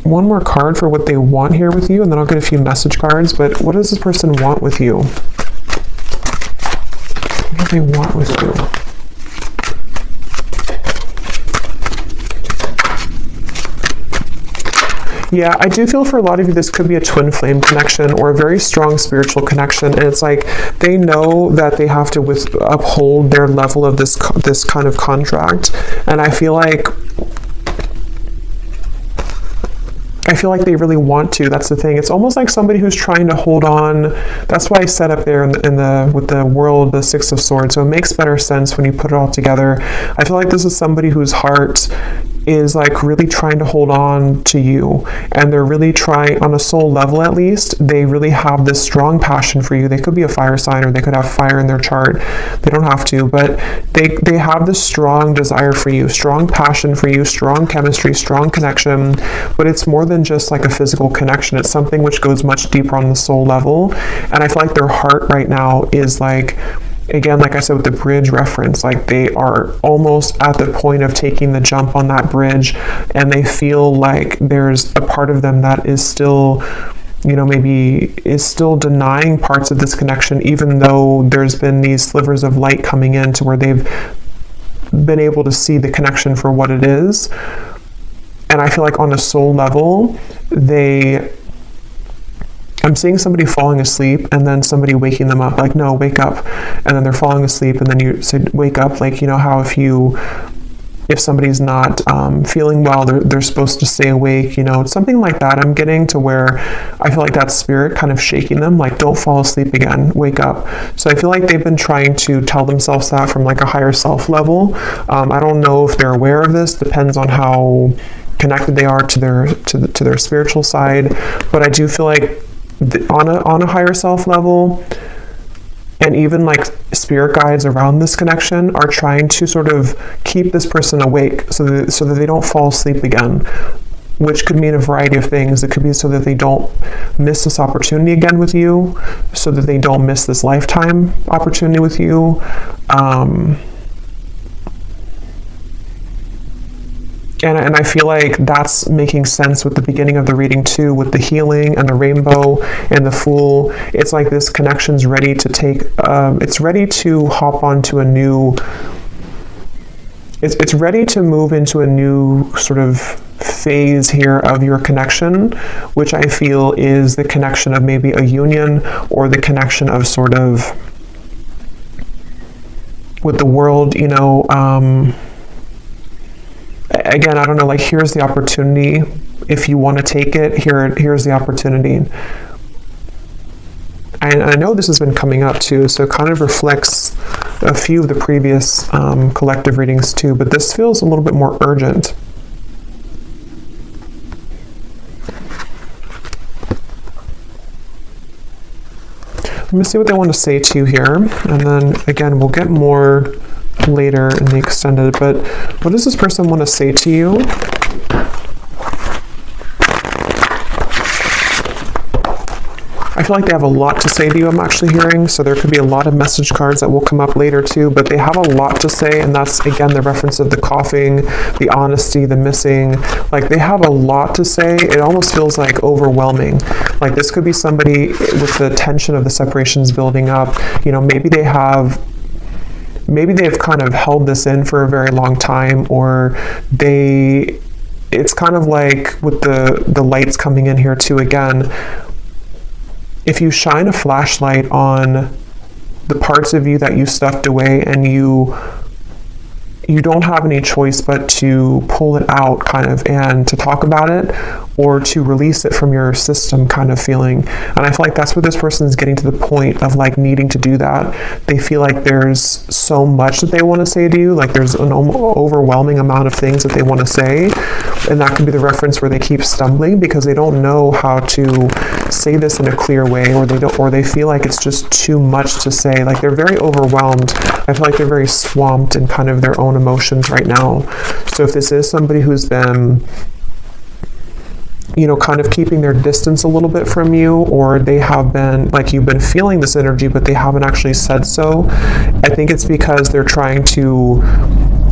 One more card for what they want here with you, and then I'll get a few message cards. But what does this person want with you? What do they want with you? Yeah, I do feel for a lot of you, this could be a twin flame connection or a very strong spiritual connection. And it's like they know that they have to uphold their level of this kind of contract. And I feel like they really want to. That's the thing. It's almost like somebody who's trying to hold on. That's why I set up there with the world, the Six of Swords. So it makes better sense when you put it all together. I feel like this is somebody whose heart is like really trying to hold on to you, and they're really trying, on a soul level at least, they really have this strong passion for you. They could be a fire sign, or they could have fire in their chart. They don't have to, but they have this strong desire for you, strong passion for you, strong chemistry, strong connection. But it's more than just like a physical connection. It's something which goes much deeper on the soul level. And I feel like their heart right now is like, again, like I said with the bridge reference, like they are almost at the point of taking the jump on that bridge, and they feel like there's a part of them that is still, maybe is still denying parts of this connection, even though there's been these slivers of light coming in to where they've been able to see the connection for what it is. And I feel like on a soul level, I'm seeing somebody falling asleep and then somebody waking them up, like, no, wake up. And then they're falling asleep, and then you say, wake up. Like, how if somebody's not feeling well, they're supposed to stay awake, it's something like that. I'm getting to where I feel like that spirit kind of shaking them, like, don't fall asleep again, wake up. So I feel like they've been trying to tell themselves that from like a higher self level. I don't know if they're aware of this, depends on how connected they are to their spiritual side. But I do feel like on a higher self level, and even like spirit guides around this connection are trying to sort of keep this person awake so that they don't fall asleep again, which could mean a variety of things. It could be so that they don't miss this opportunity again with you, so that they don't miss this lifetime opportunity with you. And I feel like that's making sense with the beginning of the reading too, with the healing and the rainbow and the Fool. It's like this connection's ready to take, it's ready to hop onto a new, it's ready to move into a new sort of phase here of your connection, which I feel is the connection of maybe a union, or the connection of sort of with the world, again, I don't know, like, here's the opportunity. If you want to take it, here's the opportunity. And I know this has been coming up too, so it kind of reflects a few of the previous collective readings too, but this feels a little bit more urgent. Let me see what they want to say to you here, and then again, we'll get more later in the extended. But what does this person want to say to you? I feel like they have a lot to say to you, I'm actually hearing. So there could be a lot of message cards that will come up later too, but they have a lot to say. And that's, again, the reference of the coughing, the honesty, the missing. Like, they have a lot to say. It almost feels like overwhelming. Like, this could be somebody with the tension of the separations building up. Maybe they've kind of held this in for a very long time, or it's kind of like with the lights coming in here too, again, if you shine a flashlight on the parts of you that you stuffed away, and you don't have any choice but to pull it out, kind of, and to talk about it, or to release it from your system, kind of feeling. And I feel like that's where this person is getting to the point of like needing to do that. They feel like there's so much that they want to say to you, like there's an overwhelming amount of things that they want to say, and that could be the reference where they keep stumbling because they don't know how to say this in a clear way, or they feel like it's just too much to say. Like, they're very overwhelmed. I feel like they're very swamped in kind of their own emotions right now. So if this is somebody who's been you know, kind of keeping their distance a little bit from you, or they have been, like, you've been feeling this energy, but they haven't actually said so. I think it's because they're trying to,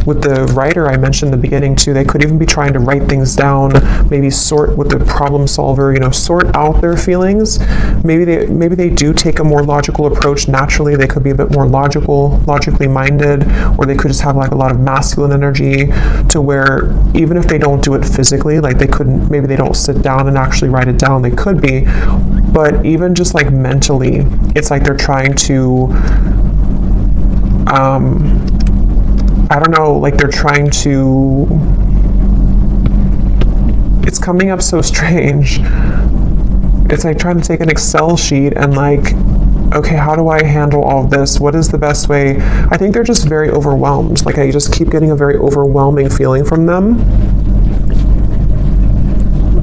with the writer I mentioned in the beginning too, they could even be trying to write things down, maybe sort with the problem solver, you know, sort out their feelings. Maybe they do take a more logical approach naturally. They could be a bit more logically minded, or they could just have like a lot of masculine energy to where even if they don't do it physically, like maybe they don't sit down and actually write it down, they could be, but even just like mentally, it's like they're trying to, I don't know, like they're trying to, it's coming up so strange. It's like trying to take an Excel sheet and like, okay, how do I handle all of this? What is the best way? I think they're just very overwhelmed. Like I just keep getting a very overwhelming feeling from them.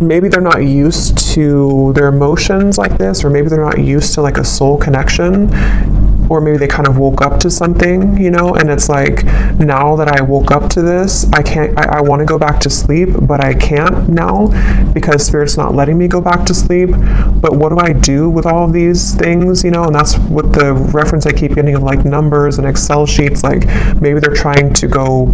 Maybe they're not used to their emotions like this, or maybe they're not used to like a soul connection. Or maybe they kind of woke up to something, you know, and it's like, now that I woke up to this, I want to go back to sleep, but I can't now because Spirit's not letting me go back to sleep. But what do I do with all of these things, you know? And that's what the reference I keep getting of like numbers and Excel sheets. Like maybe they're trying to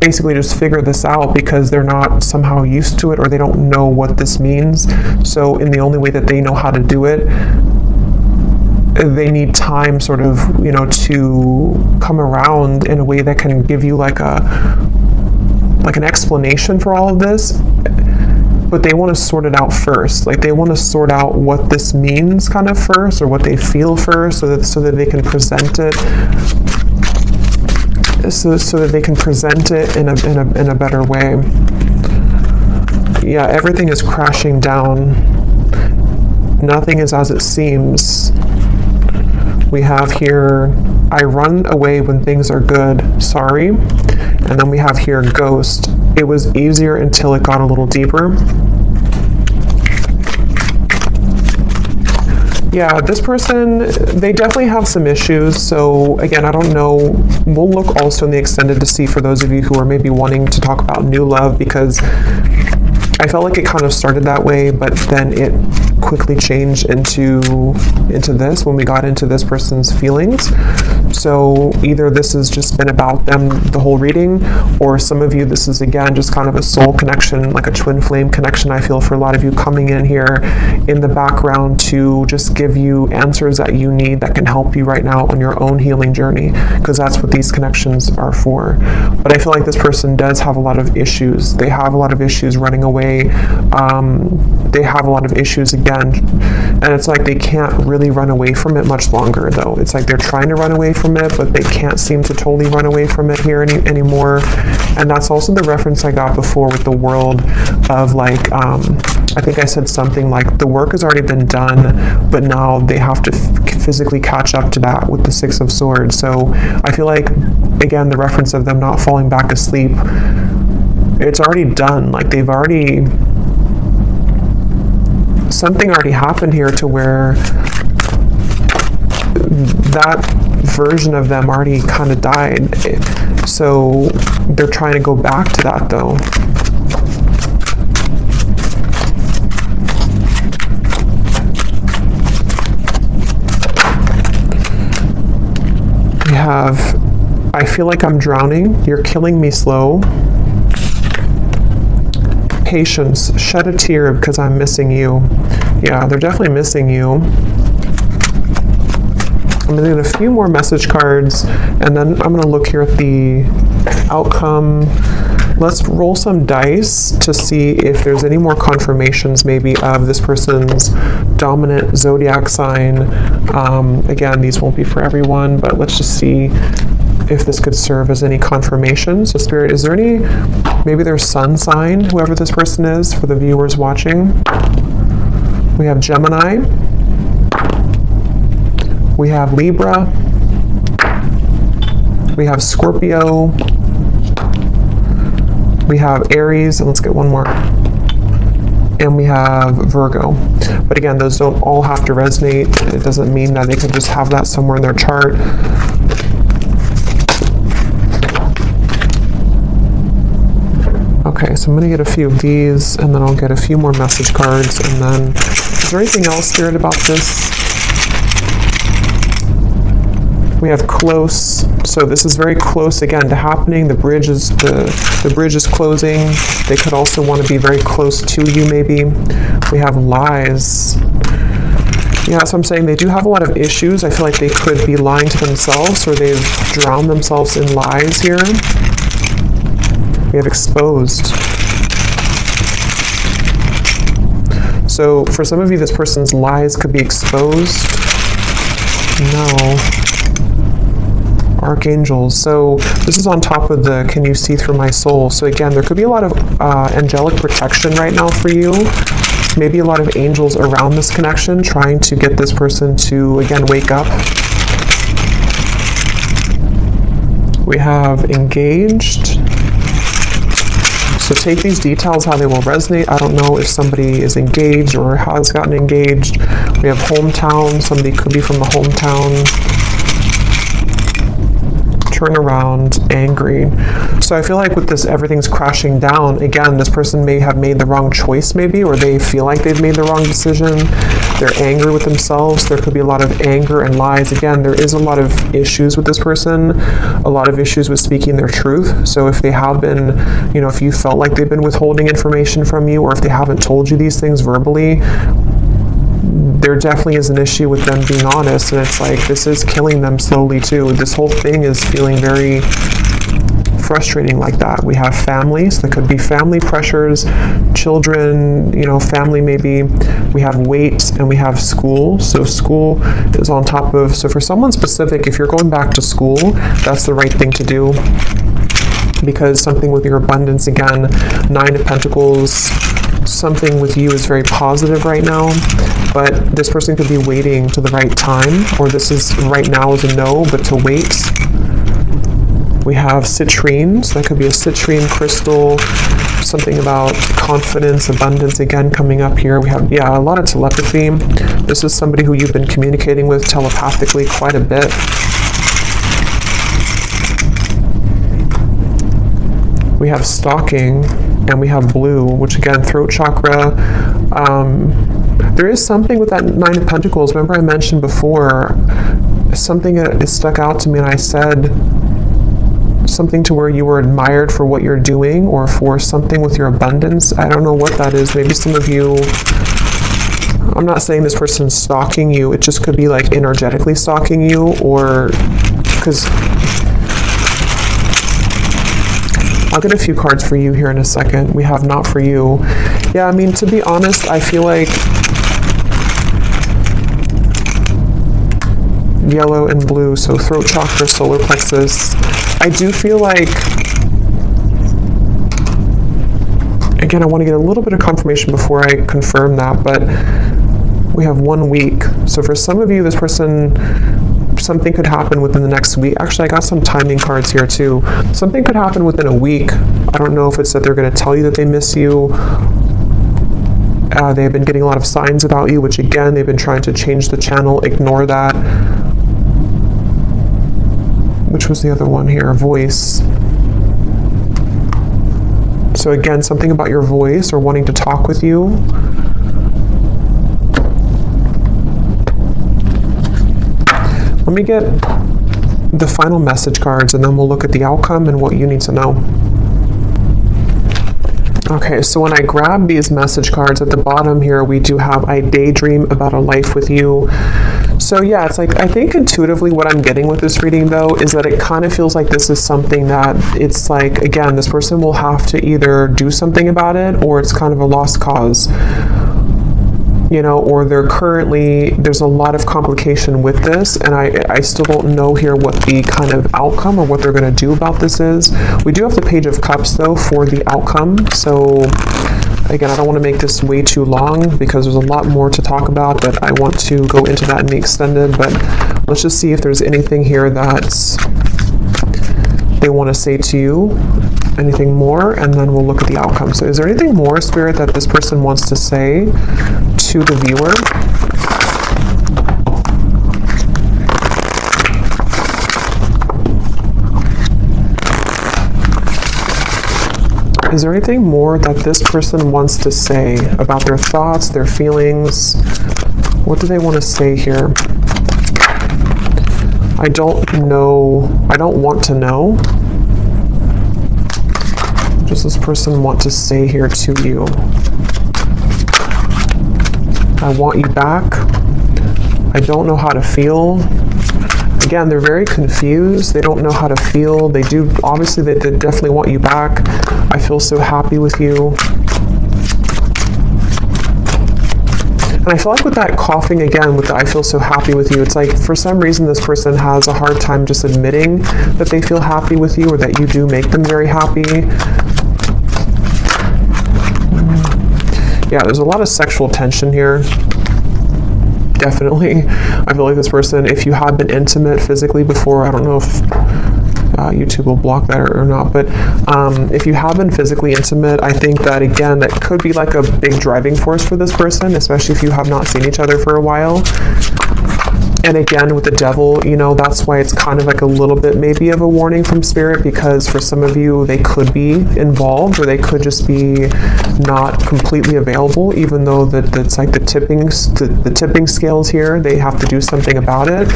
basically just figure this out because they're not somehow used to it, or they don't know what this means. So in the only way that they know how to do it, they need time sort of, you know, to come around in a way that can give you like an explanation for all of this. But they want to sort it out first. Like they want to sort out what this means kind of first, or what they feel first, so that they can present it. So that they can present it in a better way. Yeah, everything is crashing down. Nothing is as it seems. We have here, I run away when things are good, sorry. And then we have here, ghost. It was easier until it got a little deeper. Yeah, this person, they definitely have some issues. So again, I don't know. We'll look also in the extended to see for those of you who are maybe wanting to talk about new love, because I felt like it kind of started that way, but then it quickly changed into this when we got into this person's feelings. So either this has just been about them the whole reading, or some of you, this is again just kind of a soul connection, like a twin flame connection. I feel for a lot of you coming in here in the background to just give you answers that you need that can help you right now on your own healing journey, because that's what these connections are for. But I feel like this person does have a lot of issues. They have a lot of issues running away. They have a lot of issues again, and it's like they can't really run away from it much longer though. It's like they're trying to run away from it, but they can't seem to totally run away from it here anymore. And that's also the reference I got before with the world of like, I think I said something like the work has already been done, but now they have to physically catch up to that with the Six of Swords. So I feel like, again, the reference of them not falling back asleep, it's already done. Like they've already, something already happened here to where that version of them already kind of died. So they're trying to go back to that though. We have, I feel like I'm drowning. You're killing me slow. Patience, shed a tear because I'm missing you. Yeah, they're definitely missing you. I'm going to get a few more message cards, and then I'm going to look here at the outcome. Let's roll some dice to see if there's any more confirmations maybe of this person's dominant zodiac sign. Again, these won't be for everyone, but let's just see if this could serve as any confirmation. So Spirit, is there any, maybe their sun sign, whoever this person is, for the viewers watching? We have Gemini. We have Libra. We have Scorpio. We have Aries, and let's get one more. And we have Virgo. But again, those don't all have to resonate. It doesn't mean that they could just have that somewhere in their chart. Okay, so I'm going to get a few of these, and then I'll get a few more message cards, and then, is there anything else, Spirit, about this? We have close, so this is very close again to happening. The bridge is closing. They could also want to be very close to you, maybe. We have lies. Yeah, so I'm saying they do have a lot of issues. I feel like they could be lying to themselves, or they've drowned themselves in lies here. We have exposed. So for some of you, this person's lies could be exposed. No. Archangels. So this is on top of the can you see through my soul. So again, there could be a lot of angelic protection right now for you. Maybe a lot of angels around this connection trying to get this person to, again, wake up. We have engaged. So take these details how they will resonate. I don't know if somebody is engaged or has gotten engaged. We have hometown. Somebody could be from the hometown. Turn around, angry. So I feel like with this, everything's crashing down. Again, this person may have made the wrong choice maybe, or they feel like they've made the wrong decision. They're angry with themselves. There could be a lot of anger and lies. Again, there is a lot of issues with this person, a lot of issues with speaking their truth. So if they have been, if you felt like they've been withholding information from you, or if they haven't told you these things verbally, there definitely is an issue with them being honest, and it's like this is killing them slowly too. This whole thing is feeling very frustrating like that. We have families. So there could be family pressures, children, family maybe. We have weight, and we have school. So school is on top of, so for someone specific, if you're going back to school, that's the right thing to do, because something with your abundance, again, 9 of Pentacles, something with you is very positive right now, but this person could be waiting to the right time, or this is right now is a no, but to wait. We have citrine, so that could be a citrine crystal, something about confidence, abundance, again, coming up here. We have, a lot of telepathy. This is somebody who you've been communicating with telepathically quite a bit. We have stalking, and we have blue, which again, throat chakra. There is something with that 9 of Pentacles. Remember I mentioned before, something that stuck out to me, and I said something to where you were admired for what you're doing, or for something with your abundance. I don't know what that is. Maybe some of you, I'm not saying this person's stalking you. It just could be like energetically stalking you, or because I'll get a few cards for you here in a second. We have not for you. Yeah, I mean, to be honest, I feel like yellow and blue, so throat chakra, solar plexus. I do feel like, again, I want to get a little bit of confirmation before I confirm that, but we have 1 week. So for some of you, this person, something could happen within the next week. Actually, I got some timing cards here too. Something could happen within a week. I don't know if it's that they're going to tell you that they miss you. They've been getting a lot of signs about you, which again, they've been trying to change the channel. Ignore that. Which was the other one here? Voice. So again, something about your voice, or wanting to talk with you. Let me get the final message cards, and then we'll look at the outcome and what you need to know. Okay, so when I grab these message cards at the bottom here, we do have I daydream about a life with you. So yeah, it's like, I think intuitively what I'm getting with this reading though is that it kind of feels like this is something that it's like, again, this person will have to either do something about it, or it's kind of a lost cause. Or there's a lot of complication with this, and I still don't know here what the kind of outcome or what they're going to do about this is. We do have the Page of Cups, though, for the outcome. So, again, I don't want to make this way too long because there's a lot more to talk about, but I want to go into that in the extended. But let's just see if there's anything here that they want to say to you, anything more, and then we'll look at the outcome. So is there anything more, Spirit, that this person wants to say to the viewer? Is there anything more that this person wants to say about their thoughts, their feelings? What do they want to say here? I don't know. I don't want to know. What does this person want to say here to you? I want you back. I don't know how to feel. Again, they're very confused. They don't know how to feel. They do, obviously, they definitely want you back. I feel so happy with you. And I feel like with that coughing again, with the I feel so happy with you, it's like for some reason this person has a hard time just admitting that they feel happy with you or that you do make them very happy. Yeah, there's a lot of sexual tension here. Definitely. I feel like this person, if you have been intimate physically before, I don't know if YouTube will block that or not, but if you have been physically intimate, I think that again, that could be like a big driving force for this person, especially if you have not seen each other for a while. And again, with the devil, you know, that's why it's kind of like a little bit maybe of a warning from spirit, because for some of you, they could be involved or they could just be not completely available, even though it's like the tipping scales here, they have to do something about it.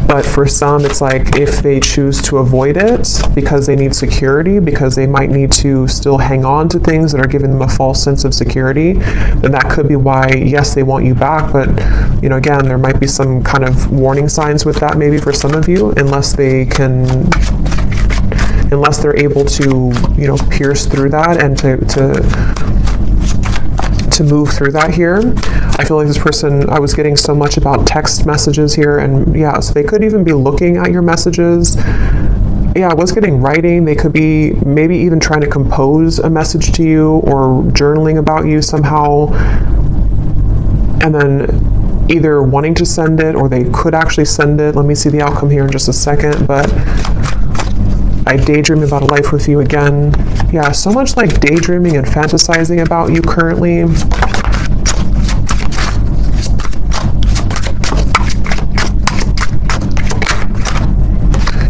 But for some, it's like if they choose to avoid it because they need security, because they might need to still hang on to things that are giving them a false sense of security, then that could be why, yes, they want you back. But, you know, again, there might be some kind of warning signs with that maybe for some of you, unless they're able to, you know, pierce through that and to move through that here. I feel like this person, I was getting so much about text messages here, and yeah, so they could even be looking at your messages. Yeah, I was getting writing. They could be maybe even trying to compose a message to you or journaling about you somehow, and then either wanting to send it or they could actually send it. Let me see the outcome here in just a second, but I daydream about a life with you again. Yeah, so much like daydreaming and fantasizing about you currently.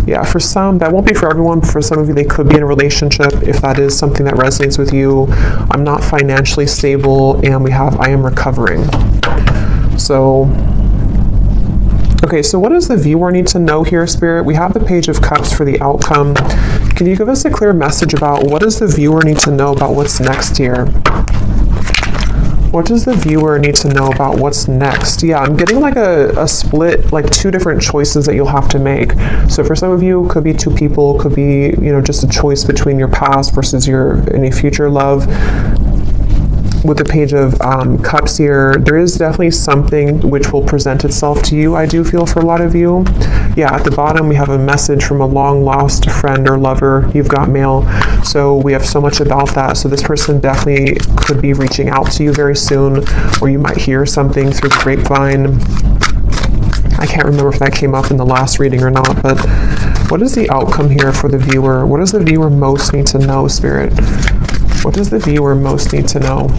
Yeah, for some, that won't be for everyone, but for some of you, they could be in a relationship if that is something that resonates with you. I'm not financially stable, and we have I am recovering. So, okay, so what does the viewer need to know here, Spirit? We have the Page of Cups for the outcome. Can you give us a clear message about what does the viewer need to know about what's next here? What does the viewer need to know about what's next? Yeah, I'm getting like a split, like two different choices that you'll have to make. So for some of you, it could be two people, could be, you know, just a choice between your past versus any future love. With the Page of Cups here, there is definitely something which will present itself to you, I do feel, for a lot of you. Yeah, at the bottom, we have a message from a long-lost friend or lover. You've got mail. So we have so much about that. So this person definitely could be reaching out to you very soon, or you might hear something through the grapevine. I can't remember if that came up in the last reading or not, but what is the outcome here for the viewer? What does the viewer most need to know, Spirit? What does the viewer most need to know?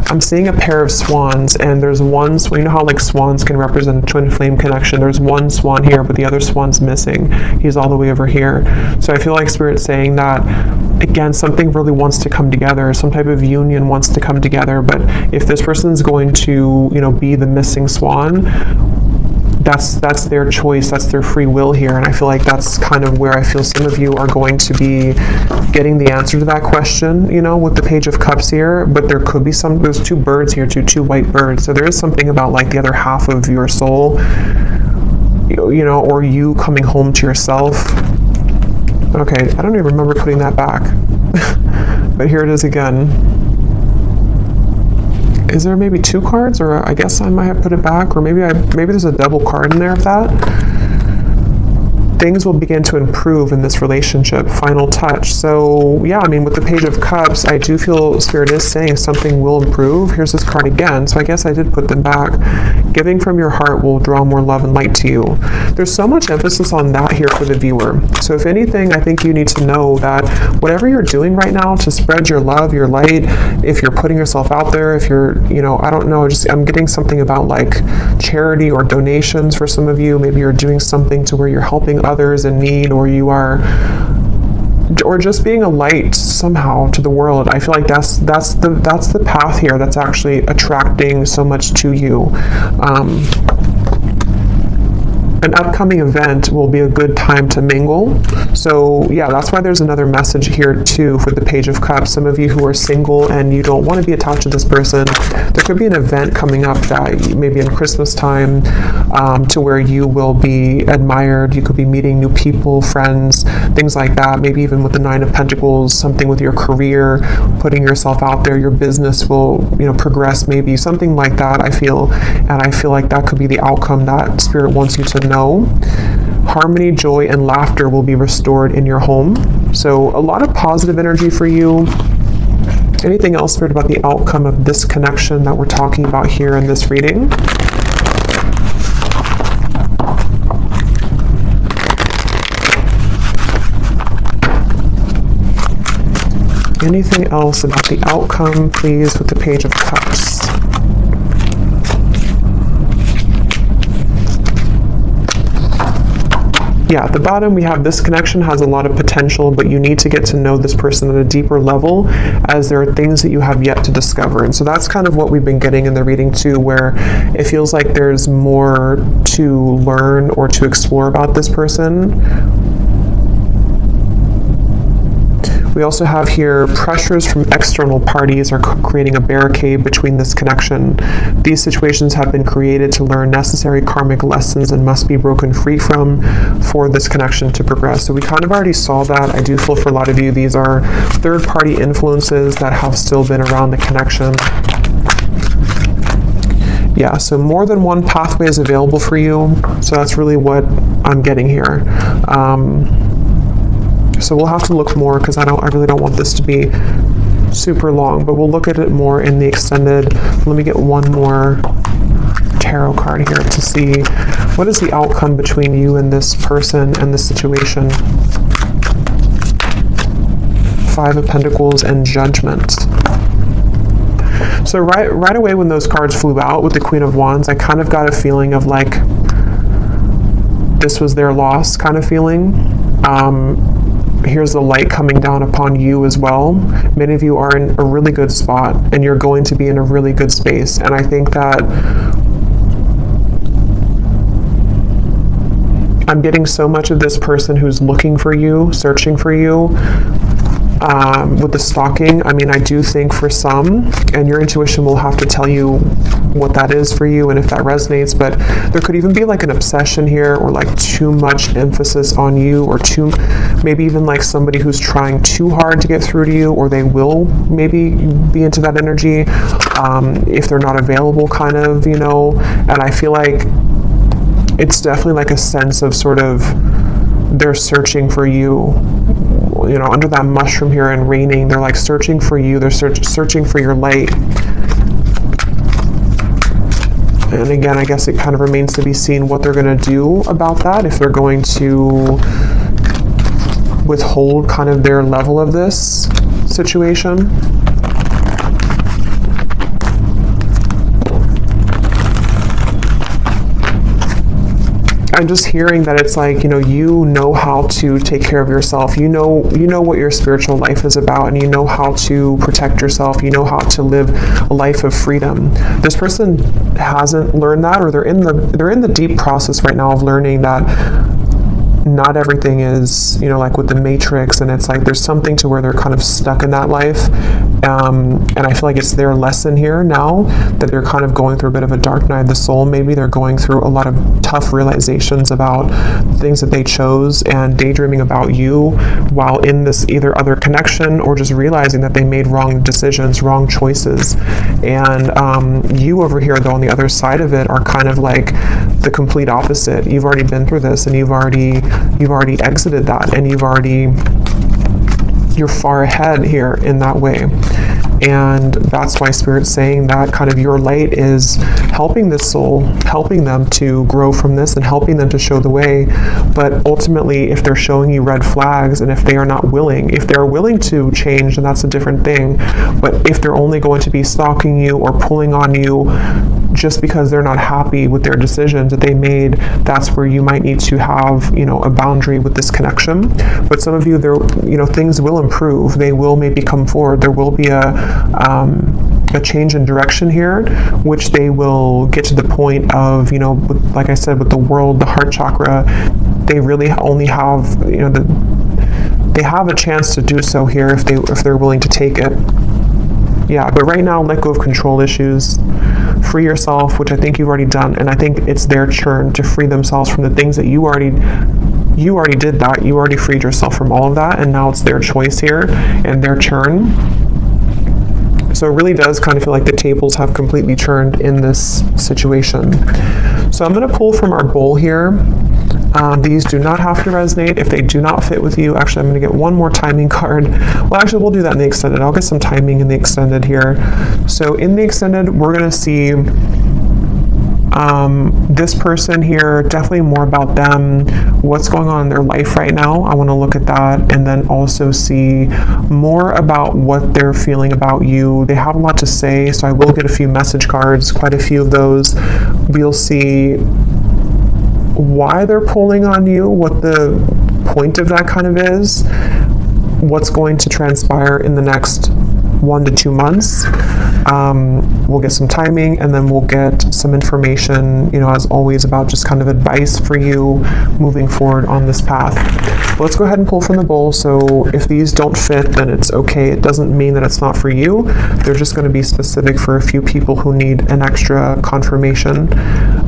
I'm seeing a pair of swans, and there's one swan. You know how like swans can represent a twin flame connection? There's one swan here, but the other swan's missing. He's all the way over here. So I feel like Spirit's saying that, again, something really wants to come together. Some type of union wants to come together. But if this person's going to, you know, be the missing swan, that's their choice, that's their free will here. And I feel like that's kind of where I feel some of you are going to be getting the answer to that question, you know, with the Page of Cups here. But there could be there's two birds here, two white birds. So there is something about like the other half of your soul, you know, or you coming home to yourself. Okay, I don't even remember putting that back. But here it is again. Is there maybe two cards, or I guess I might have put it back, or maybe there's a double card in there of that. Things will begin to improve in this relationship. Final touch. So yeah, I mean, with the Page of Cups, I do feel Spirit is saying something will improve. Here's this card again. So I guess I did put them back. Giving from your heart will draw more love and light to you. There's so much emphasis on that here for the viewer. So if anything, I think you need to know that whatever you're doing right now to spread your love, your light, if you're putting yourself out there, if you're, you know, I don't know, just I'm getting something about like charity or donations for some of you. Maybe you're doing something to where you're helping others in need, or you are or just being a light somehow to the world. I feel like that's the path here that's actually attracting so much to you. An upcoming event will be a good time to mingle. So yeah, that's why there's another message here too for the Page of Cups. Some of you who are single and you don't want to be attached to this person, there could be an event coming up that maybe in Christmas time, to where you will be admired. You could be meeting new people, friends, things like that. Maybe even with the Nine of Pentacles, something with your career, putting yourself out there, your business will, progress, maybe something like that, I feel. And I feel like that could be the outcome that Spirit wants you to know. Harmony, joy, and laughter will be restored in your home. So a lot of positive energy for you. Anything else, Spirit, about the outcome of this connection that we're talking about here in this reading? Anything else about the outcome, please, with the Page of Cups? Yeah, at the bottom we have this connection has a lot of potential, but you need to get to know this person at a deeper level, as there are things that you have yet to discover. And so that's kind of what we've been getting in the reading too, where it feels like there's more to learn or to explore about this person. We also have here pressures from external parties are creating a barricade between this connection. These situations have been created to learn necessary karmic lessons and must be broken free from for this connection to progress. So we kind of already saw that. I do feel for a lot of you, these are third-party influences that have still been around the connection. Yeah, so more than one pathway is available for you. So that's really what I'm getting here. So we'll have to look more, because I really don't want this to be super long, but we'll look at it more in the extended. Let me get one more tarot card here to see what is the outcome between you and this person and this situation. Five of Pentacles and Judgment. So right away when those cards flew out with the Queen of Wands, I kind of got a feeling of like this was their loss kind of feeling. Here's the light coming down upon you as well. Many of you are in a really good spot, and you're going to be in a really good space. And I think that I'm getting so much of this person who's looking for you, searching for you. With the stalking, I mean, I do think for some, and your intuition will have to tell you what that is for you and if that resonates, but there could even be like an obsession here, or like too much emphasis on you, or maybe even like somebody who's trying too hard to get through to you, or they will maybe be into that energy if they're not available, kind of, and I feel like it's definitely like a sense of sort of they're searching for you. Under that mushroom here and raining, they're like searching for you. They're searching for your light. And again, I guess it kind of remains to be seen what they're going to do about that, if they're going to withhold kind of their level of this situation. I'm just hearing that it's like, you know how to take care of yourself. You know what your spiritual life is about, and you know how to protect yourself. You know how to live a life of freedom. This person hasn't learned that, or they're in the deep process right now of learning that not everything is, like with the Matrix, and it's like there's something to where they're kind of stuck in that life. And I feel like it's their lesson here now that they're kind of going through a bit of a dark night of the soul. Maybe they're going through a lot of tough realizations about things that they chose, and daydreaming about you while in this either other connection, or just realizing that they made wrong decisions, wrong choices. And you over here, though, on the other side of it, are kind of like the complete opposite. You've already been through this, and you've already exited that, and you're far ahead here in that way. And that's why Spirit's saying that kind of your light is helping this soul, helping them to grow from this, and helping them to show the way. But ultimately, if they're showing you red flags, and if they are not willing, if they're willing to change, then that's a different thing. But if they're only going to be stalking you or pulling on you just because they're not happy with their decisions that they made, that's where you might need to have, a boundary with this connection. But some of you, things will improve. They will maybe come forward. There will be a change in direction here, which they will get to the point of, like I said, with the world, the heart chakra, they really only have, they have a chance to do so here if they're willing to take it. Yeah, but right now, let go of control issues, free yourself, which I think you've already done, and I think it's their turn to free themselves from the things that you already did that. You already freed yourself from all of that, and now it's their choice here and their turn. So it really does kind of feel like the tables have completely turned in this situation. So I'm going to pull from our bowl here. These do not have to resonate if they do not fit with you. Actually, I'm going to get one more timing card. Well, actually, we'll do that in the extended. I'll get some timing in the extended here. So in the extended, we're going to see this person here, definitely more about them, what's going on in their life right now. I want to look at that, and then also see more about what they're feeling about you. They have a lot to say, so I will get a few message cards, quite a few of those. We'll see why they're pulling on you, what the point of that kind of is, what's going to transpire in the next 1 to 2 months. We'll get some timing, and then we'll get some information, as always, about just kind of advice for you moving forward on this path. But let's go ahead and pull from the bowl. So if these don't fit, then it's okay. It doesn't mean that it's not for you. They're just going to be specific for a few people who need an extra confirmation.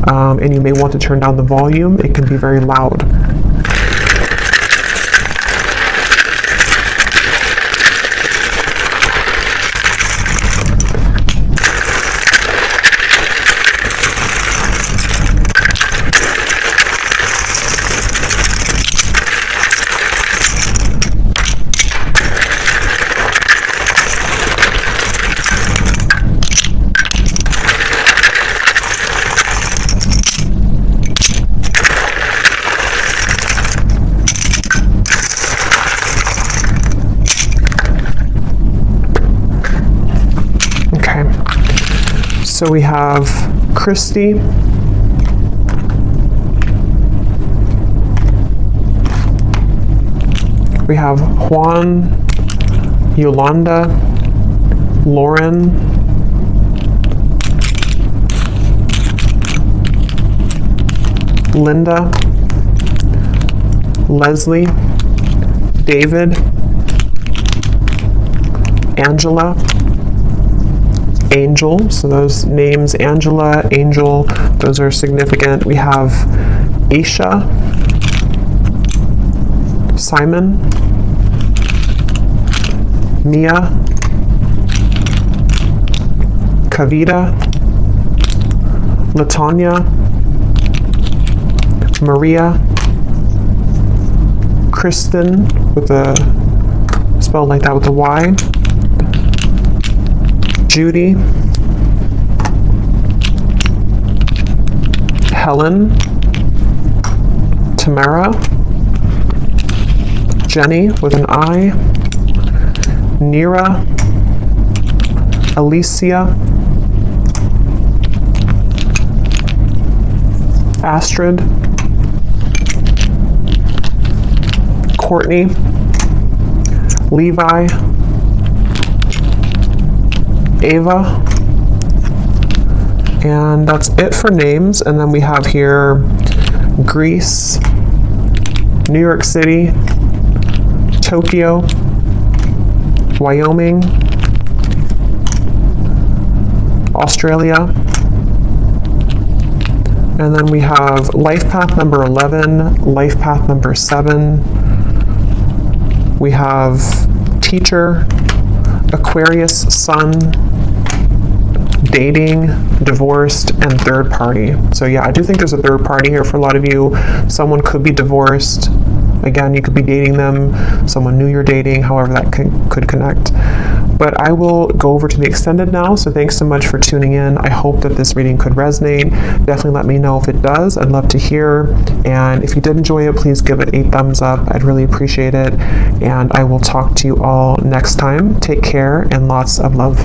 And you may want to turn down the volume. It can be very loud. So we have Christy, we have Juan, Yolanda, Lauren, Linda, Leslie, David, Angela, Angel. So those names, Angela, Angel, those are significant. We have Aisha, Simon, Mia, Kavita, Latanya, Maria, Kristen, with a spelled like that with a Y, Judy, Helen, Tamara, Jenny with an I, Nira, Alicia, Astrid, Courtney, Levi, Ava, and that's it for names. And then we have here Greece, New York City, Tokyo, Wyoming, Australia, and then we have life path number 11, life path number 7. We have teacher, Aquarius, sun, dating, divorced, and third party. So yeah, I do think there's a third party here for a lot of you. Someone could be divorced. Again, you could be dating them, someone new you're dating, however that could connect. But I will go over to the extended now, so thanks so much for tuning in. I hope that this reading could resonate. Definitely let me know if it does. I'd love to hear. And if you did enjoy it, please give it a thumbs up. I'd really appreciate it. And I will talk to you all next time. Take care and lots of love.